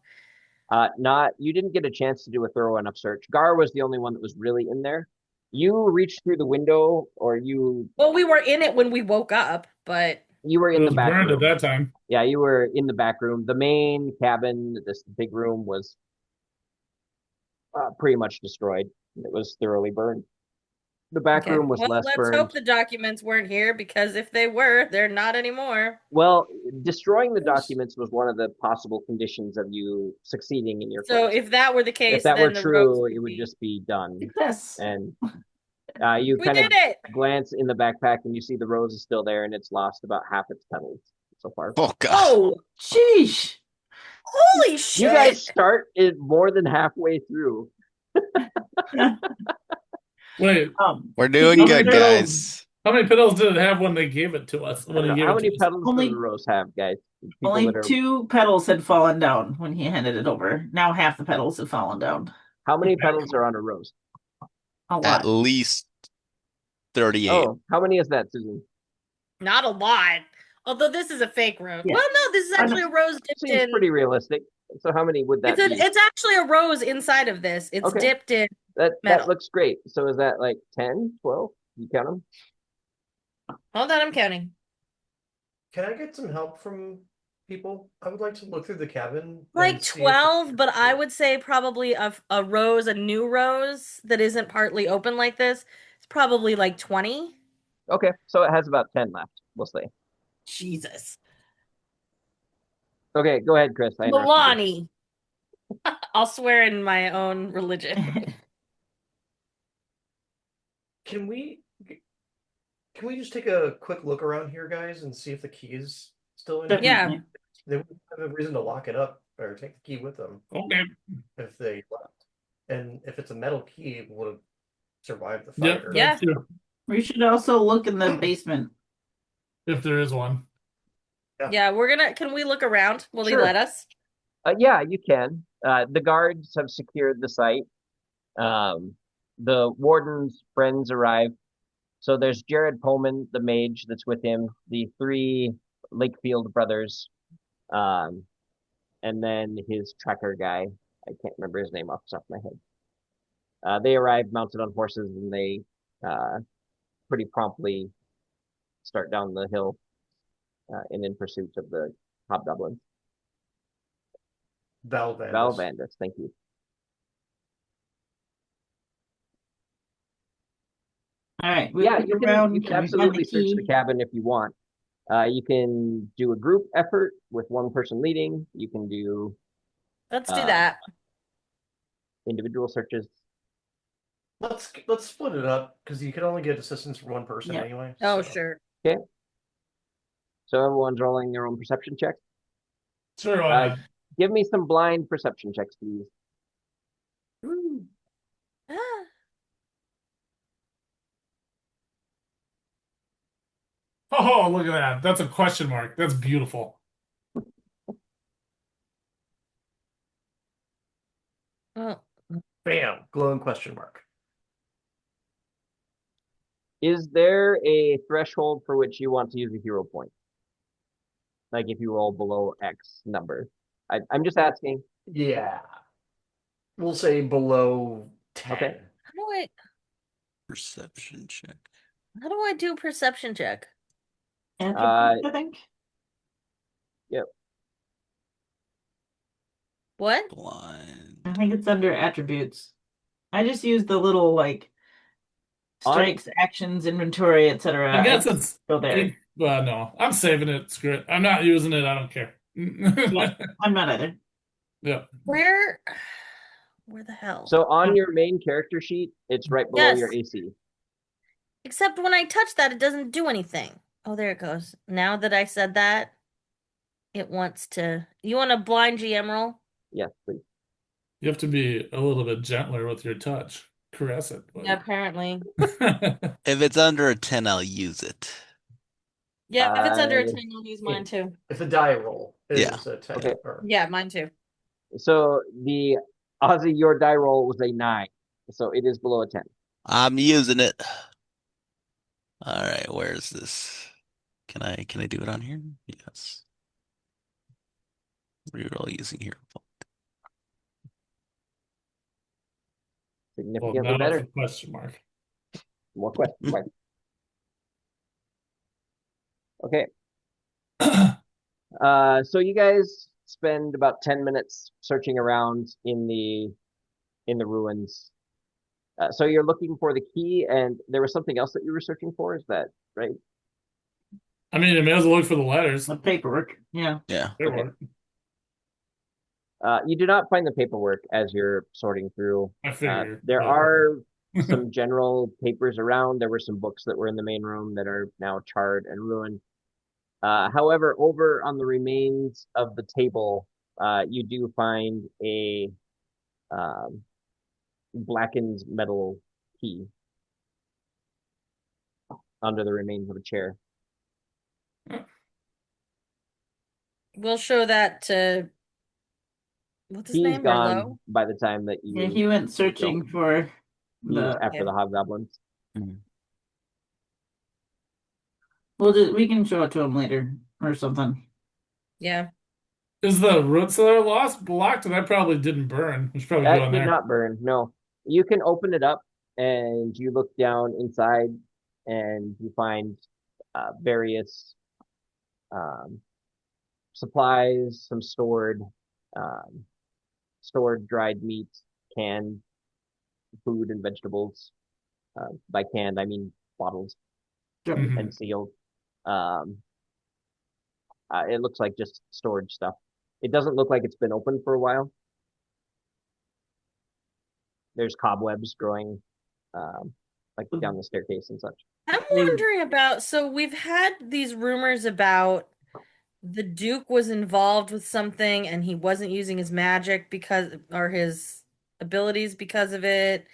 Speaker 1: You didn't get a chance to do a thorough enough search. Garr was the only one that was really in there. You reached through the window, or
Speaker 2: well, we were in it when we woke up, but
Speaker 1: you were
Speaker 3: It
Speaker 1: in the
Speaker 3: was
Speaker 1: back
Speaker 3: burned
Speaker 1: room.
Speaker 3: at that time.
Speaker 1: Yeah, you were in the back room. The main cabin, this big room, was pretty much destroyed. It was thoroughly burned. The back
Speaker 2: okay.
Speaker 1: room was
Speaker 2: Well,
Speaker 1: less
Speaker 2: let's
Speaker 1: burned.
Speaker 2: hope the documents weren't here, because if they were, they're not anymore.
Speaker 1: Well, destroying the documents was one of the possible conditions of you succeeding in your
Speaker 2: So
Speaker 1: quest.
Speaker 2: if that were the case,
Speaker 1: If that
Speaker 2: then
Speaker 1: were
Speaker 2: the
Speaker 1: true,
Speaker 2: Rose
Speaker 1: it would
Speaker 2: be-
Speaker 1: just be done.
Speaker 7: Yes.
Speaker 1: And You
Speaker 2: We
Speaker 1: kind
Speaker 2: did
Speaker 1: of
Speaker 2: it.
Speaker 1: glance in the backpack and you see the rose is still there and it's lost about half its petals so far.
Speaker 5: Oh god.
Speaker 7: Oh, sheesh.
Speaker 2: Holy shit!
Speaker 1: You guys start it more than halfway through.
Speaker 3: Wait,
Speaker 5: We're doing
Speaker 3: How
Speaker 5: good,
Speaker 3: many
Speaker 5: guys.
Speaker 3: how many petals did it have when they gave it to us?
Speaker 1: I
Speaker 3: When
Speaker 1: don't
Speaker 3: he
Speaker 1: know,
Speaker 3: gave
Speaker 1: how
Speaker 3: it
Speaker 1: many
Speaker 3: to us?
Speaker 1: petals
Speaker 7: Only-
Speaker 1: does the rose have, guys? People
Speaker 7: Only
Speaker 1: that are,
Speaker 7: 2 petals had fallen down when he handed it over. Now half the petals have fallen down.
Speaker 1: how many petals are on a rose?
Speaker 7: A
Speaker 5: At
Speaker 7: lot.
Speaker 5: least 38.
Speaker 1: Oh, how many is that, Susan?
Speaker 2: Not a lot. Although this is a fake rose.
Speaker 7: Yeah.
Speaker 2: Well, no, this is
Speaker 7: I know.
Speaker 2: actually a rose dipped
Speaker 1: Seems
Speaker 2: in.
Speaker 1: pretty realistic. So how many would that be?
Speaker 2: It's actually a rose inside of this. It's
Speaker 1: Okay.
Speaker 2: dipped in.
Speaker 1: That
Speaker 2: metal.
Speaker 1: looks great. So is that like 10, 12? You count them?
Speaker 2: Hold on, I'm counting.
Speaker 4: Can I get some help from people? I would like to look through the cabin.
Speaker 2: Like
Speaker 4: and see if-
Speaker 2: 12, but I would say probably a rose, a new rose that isn't partly open like this. It's probably like 20.
Speaker 1: Okay, so it has about 10 left, we'll say.
Speaker 2: Jesus.
Speaker 1: Okay, go ahead, Chris. I interrupted you.
Speaker 2: Milani. I'll swear in my own religion.
Speaker 4: Can we just take a quick look around here, guys, and see if the key is still in?
Speaker 7: Definitely.
Speaker 2: Yeah.
Speaker 4: They wouldn't have a reason to lock it up or take the key with them
Speaker 3: Okay.
Speaker 4: if they left. And if it's a metal key, it would have survived the
Speaker 3: Yep.
Speaker 4: fire.
Speaker 2: Yeah.
Speaker 3: That's true.
Speaker 7: We should also look in the basement.
Speaker 3: If there is one.
Speaker 2: Yeah, can we look around? Will
Speaker 1: Sure.
Speaker 2: they let us?
Speaker 1: Yeah, you can. The guards have secured the site. The warden's friends arrive. So there's Jared Pullman, the mage that's with him, the 3 Lakefield brothers, and then his tracker guy. I can't remember his name off the top of my head. They arrive mounted on horses and they pretty promptly start down the hill in pursuit of the hobgoblins. Valvandus, thank you.
Speaker 7: All right. We
Speaker 1: Yeah,
Speaker 7: look
Speaker 1: you
Speaker 7: around.
Speaker 1: can
Speaker 7: Can we find
Speaker 1: absolutely
Speaker 7: the
Speaker 1: search the
Speaker 7: key?
Speaker 1: cabin if you want. You can do a group effort with one person leading. You can do
Speaker 2: Let's do
Speaker 1: Uh,
Speaker 2: that.
Speaker 1: individual searches.
Speaker 4: Let's split it up because you can only get assistance from one person
Speaker 7: Yeah.
Speaker 4: anyway.
Speaker 2: Oh,
Speaker 4: so.
Speaker 2: sure.
Speaker 1: So everyone's rolling their own perception check.
Speaker 3: Sure, why not?
Speaker 1: Give me some blind perception checks, please.
Speaker 2: Ah.
Speaker 3: Oh, look at that. That's a question mark. That's beautiful.
Speaker 2: Oh,
Speaker 4: Bam! Glowing question mark.
Speaker 1: Is there a threshold for which you want to use a hero point? Like if you roll below X number. I'm just asking.
Speaker 4: Yeah. We'll say below 10.
Speaker 1: Okay.
Speaker 5: Perception check.
Speaker 2: how do I do perception check?
Speaker 7: Attributes, I think.
Speaker 2: What?
Speaker 5: Blind.
Speaker 7: I think it's under attributes. I just use the little like strikes, actions, inventory, etc.
Speaker 3: I guess it's
Speaker 7: still there.
Speaker 3: no. I'm saving it. Screw it. I'm not using it. I don't care.
Speaker 7: I'm not either.
Speaker 3: Yeah.
Speaker 2: Where the hell?
Speaker 1: So on your main character sheet, it's right below your
Speaker 2: Yes.
Speaker 1: AC.
Speaker 2: Except when I touch that, it doesn't do anything. Oh, there it goes. Now that I said that, it wants to. You want a blind GM roll?
Speaker 1: Yes, please.
Speaker 3: You have to be a little bit gentler with your touch. Caress it.
Speaker 2: Yeah, apparently.
Speaker 5: If it's under a 10, I'll use it.
Speaker 2: Yeah, if it's under a
Speaker 1: Uh,
Speaker 2: 10, I'll use mine too.
Speaker 4: If the die roll is
Speaker 5: Yeah.
Speaker 4: a 10.
Speaker 1: Okay.
Speaker 4: Or,
Speaker 2: Yeah, mine too.
Speaker 1: So the Ozzy, your die roll was a 9. So it is below a 10.
Speaker 5: I'm using it. All right, where is this? Can I do it on here? Yes. Reroll using hero point.
Speaker 3: Well,
Speaker 1: Significantly
Speaker 3: now
Speaker 1: better.
Speaker 3: it's a question mark.
Speaker 1: More questions. Right. Okay. So you guys spend about 10 minutes searching around in the ruins. So you're looking for the key, and there was something else that you were searching for. Is that right?
Speaker 3: I mean, you may as well look for the letters.
Speaker 7: The paperwork. Yeah.
Speaker 5: Yeah.
Speaker 3: They
Speaker 1: Okay.
Speaker 3: work.
Speaker 1: You do not find the paperwork as you're sorting through.
Speaker 3: I figured.
Speaker 1: There
Speaker 3: but-
Speaker 1: are some general papers around. There were some books that were in the main room that are now charred and ruined. However, over on the remains of the table, you do find a um, blackened metal key under the remains of a chair.
Speaker 2: We'll show that to what's his
Speaker 1: He's
Speaker 2: name?
Speaker 1: gone
Speaker 2: Merlot.
Speaker 1: by the time that
Speaker 7: Yeah,
Speaker 1: you
Speaker 7: he went searching for
Speaker 1: he was
Speaker 7: the.
Speaker 1: after the hobgoblins.
Speaker 7: We can show it to him later or something.
Speaker 2: Yeah.
Speaker 3: Is the root cellar blocked? And I probably didn't burn. We should probably go
Speaker 1: That
Speaker 3: in
Speaker 1: did
Speaker 3: there.
Speaker 1: not burn. No, you can open it up and you look down inside and you find various supplies, some um, stored dried meat, canned food and vegetables. By canned, I mean bottles
Speaker 7: Sure.
Speaker 3: Mhm.
Speaker 1: and sealed. Um, it looks like just storage stuff. It doesn't look like it's been open for a while. There's cobwebs growing, like down the staircase and such.
Speaker 2: I'm wondering about, so we've had these rumors about the Duke was involved with something and he wasn't using his magic or his abilities because of it.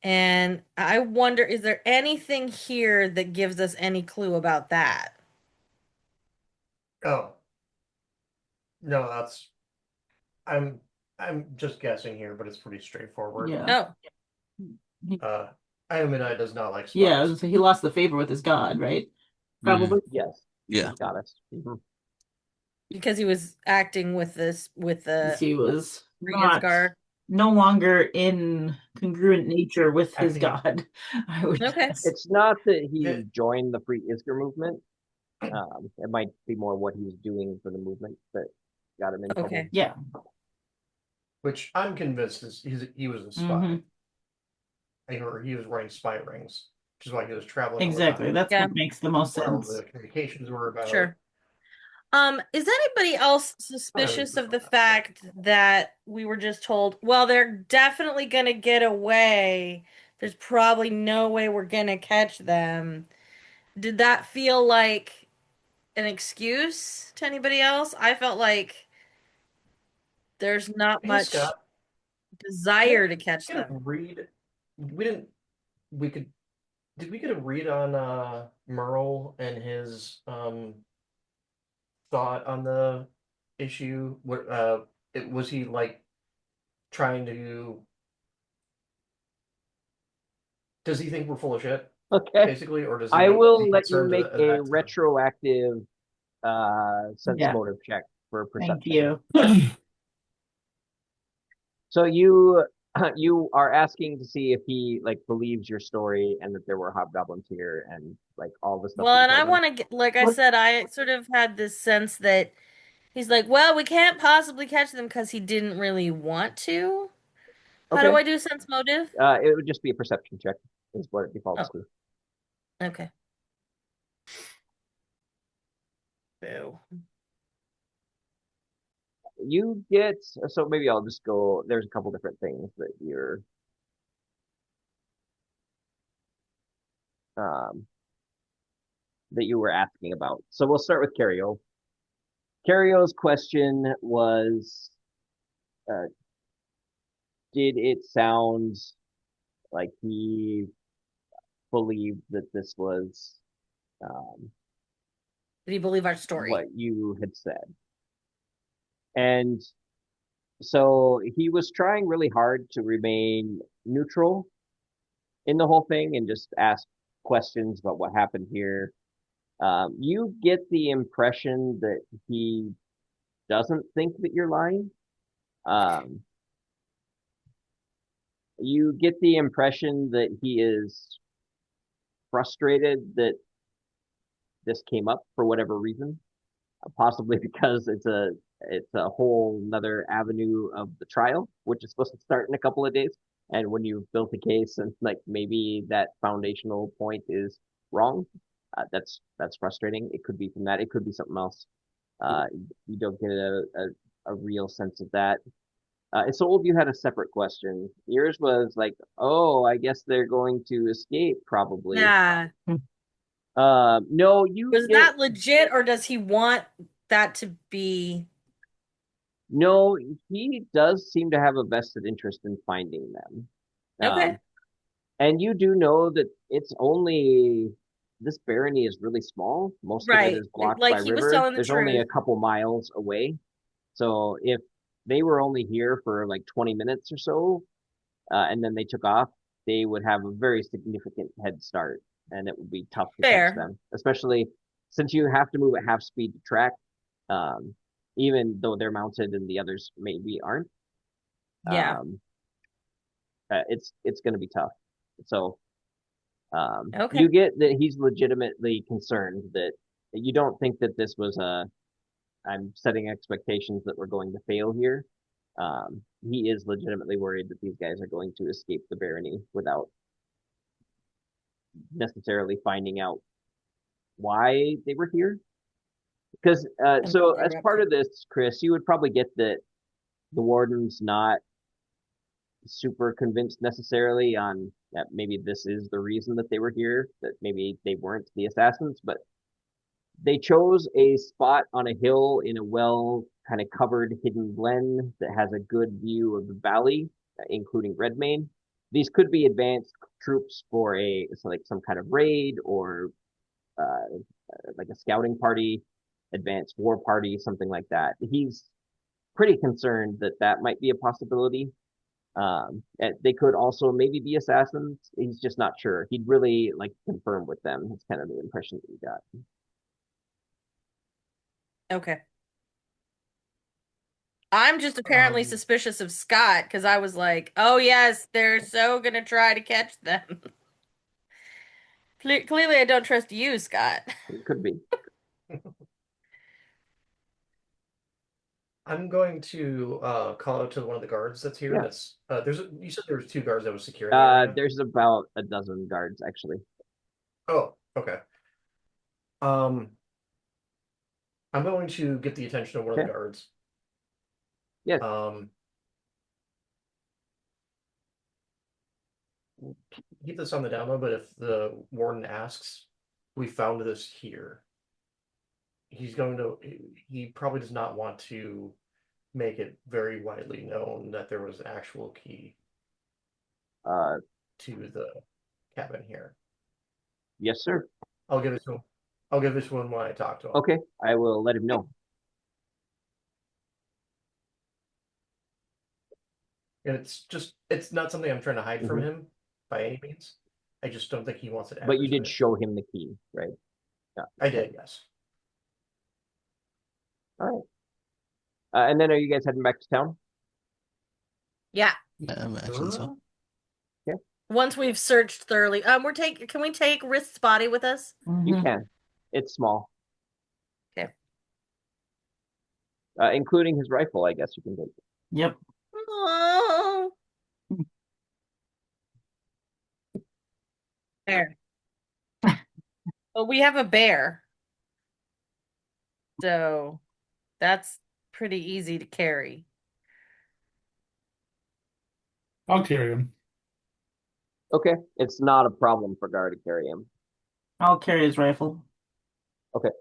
Speaker 2: And I wonder, is there anything here that gives us any clue about that?
Speaker 4: Oh. No, that's I'm just guessing here, but it's pretty straightforward.
Speaker 7: Yeah.
Speaker 2: Oh,
Speaker 4: Iomenai does not like spies.
Speaker 7: Yeah, I was gonna say he lost the favor with his god, right? Probably.
Speaker 1: Yes.
Speaker 5: Yeah.
Speaker 1: Goddess. Mhm.
Speaker 2: because he was acting with the
Speaker 7: He was not
Speaker 2: Isger.
Speaker 7: no longer in congruent nature with his
Speaker 4: Acting-
Speaker 7: god. I would
Speaker 2: Okay.
Speaker 7: guess.
Speaker 1: It's not that he
Speaker 4: Yeah.
Speaker 1: joined the Free Isger movement. It might be more what he was doing for the movement that got him in trouble.
Speaker 2: Okay.
Speaker 7: Yeah.
Speaker 4: Which I'm convinced he was a spy.
Speaker 7: Mhm.
Speaker 4: Or he was running spy rings, which is why he was traveling. all the
Speaker 7: Exactly.
Speaker 4: time.
Speaker 7: That's
Speaker 2: Yeah.
Speaker 7: what makes the most
Speaker 4: Where all
Speaker 7: sense.
Speaker 4: the communications were about.
Speaker 2: Sure. Is anybody else suspicious of the fact that we were just told, well, they're definitely gonna get away. There's probably no way we're gonna catch them. Did that feel like an excuse to anybody else? I felt like there's not
Speaker 4: Hey,
Speaker 2: much
Speaker 4: Scott,
Speaker 2: desire to catch
Speaker 4: get a
Speaker 2: them.
Speaker 4: read. Did we get a read on Merle and his thought on the issue? What was he like trying to? Does he think we're full of shit,
Speaker 1: Okay.
Speaker 4: basically, or does he?
Speaker 1: I
Speaker 4: is
Speaker 1: will
Speaker 4: he
Speaker 1: let you
Speaker 4: concerned
Speaker 1: make
Speaker 4: at
Speaker 1: a
Speaker 4: that time?
Speaker 1: retroactive sense
Speaker 7: Yeah.
Speaker 1: motive check for perception.
Speaker 7: Thank you.
Speaker 1: So you are asking to see if he like believes your story and that there were hobgoblins here and like all the stuff.
Speaker 2: Well,
Speaker 1: that you
Speaker 2: and I
Speaker 1: told him.
Speaker 2: want to get, like I
Speaker 7: What-
Speaker 2: said, I sort of had this sense that he's like, well, we can't possibly catch them because he didn't really want to. How do
Speaker 1: Okay.
Speaker 2: I do sense motive?
Speaker 1: It would just be a perception check, is what it defaults
Speaker 2: Oh.
Speaker 1: to.
Speaker 2: Okay. Boo.
Speaker 1: You get so maybe I'll just go. There's a couple different things that you're that you were asking about. So we'll start with Cario. Cario's question was, did it sound like he believed that this was
Speaker 2: Did he believe our story?
Speaker 1: what you had said? And so he was trying really hard to remain neutral in the whole thing and just ask questions about what happened here. You get the impression that he doesn't think that you're lying. You get the impression that he is frustrated that this came up for whatever reason, possibly because it's a whole another avenue of the trial, which is supposed to start in a couple of days. And when you've built a case and like maybe that foundational point is wrong, that's frustrating. It could be from that. It could be something else. You don't get a real sense of that. Isolde, you had a separate question. Yours was like, oh, I guess they're going to escape, probably.
Speaker 2: Yeah.
Speaker 1: No, you
Speaker 2: Was
Speaker 1: get
Speaker 2: that legit, or does he want that to be?
Speaker 1: no. He does seem to have a vested interest in finding them.
Speaker 2: Okay.
Speaker 1: And you do know that it's only this barony is really small. Most of it
Speaker 2: Right.
Speaker 1: is blocked
Speaker 2: Like
Speaker 1: by
Speaker 2: he was
Speaker 1: river.
Speaker 2: telling the
Speaker 1: There's only a
Speaker 2: truth.
Speaker 1: couple miles away. So if they were only here for like 20 minutes or so, and then they took off, they would have a very significant head start, and it would be tough to catch
Speaker 2: Fair.
Speaker 1: them, especially since you have to move at half speed to track. Even though they're mounted and the others maybe aren't,
Speaker 2: Yeah.
Speaker 1: it's going to be tough. So
Speaker 2: Okay.
Speaker 1: you get that he's legitimately concerned that you don't think that this was I'm setting expectations that we're going to fail here. He is legitimately worried that these guys are going to escape the barony without necessarily finding out why they were here. Because
Speaker 2: And
Speaker 1: so
Speaker 2: what they
Speaker 1: as
Speaker 2: were up
Speaker 1: part
Speaker 2: to.
Speaker 1: of this, Chris, you would probably get that the warden's not super convinced necessarily on that maybe this is the reason that they were here, that maybe they weren't the assassins, but they chose a spot on a hill in a well kind of covered hidden glen that has a good view of the valley, including Redmane. These could be advanced troops for like some kind of raid or like a scouting party, advanced war party, something like that. He's pretty concerned that that might be a possibility. And they could also maybe be assassins. He's just not sure. He'd really like to confirm with them. That's kind of the impression that he got.
Speaker 2: Okay. I'm just apparently
Speaker 4: Um,
Speaker 2: suspicious of Scott because I was like, oh, yes, they're so gonna try to catch them. Clearly, I don't trust you, Scott.
Speaker 1: It could be.
Speaker 4: I'm going to call out to one of the guards that's here.
Speaker 1: Yeah.
Speaker 4: That's you said there was 2 guards that was securing the area.
Speaker 1: There's about a dozen guards actually.
Speaker 4: Oh, okay. I'm going to get the attention of one of
Speaker 1: Okay.
Speaker 4: the guards.
Speaker 1: Yes.
Speaker 4: Keep this on the down low, but if the warden asks, we found this here. He probably does not want to make it very widely known that there was an actual key
Speaker 1: Uh,
Speaker 4: to the cabin here.
Speaker 1: yes, sir.
Speaker 4: I'll give it to him. I'll give it to him when I talk to him.
Speaker 1: Okay, I will let him know.
Speaker 4: And it's not something I'm trying to hide from
Speaker 1: Mhm.
Speaker 4: him by any means. I just don't think he wants it
Speaker 1: But you did
Speaker 4: advertised.
Speaker 1: show him the key, right? Yeah.
Speaker 4: I did, yes.
Speaker 1: All right. And then are you guys heading back to town?
Speaker 2: Yeah.
Speaker 5: I imagine so.
Speaker 2: Once we've searched thoroughly. Can we take Rist's body with us?
Speaker 1: You
Speaker 7: Mhm.
Speaker 1: can. It's small.
Speaker 2: Okay.
Speaker 1: Including his rifle, I guess you can take.
Speaker 7: Yep.
Speaker 2: Oh. There. Well, we have a bear. So that's pretty easy to carry.
Speaker 3: I'll carry him.
Speaker 1: Okay, it's not a problem for Garr to carry him.
Speaker 7: I'll carry his rifle.
Speaker 1: Okay.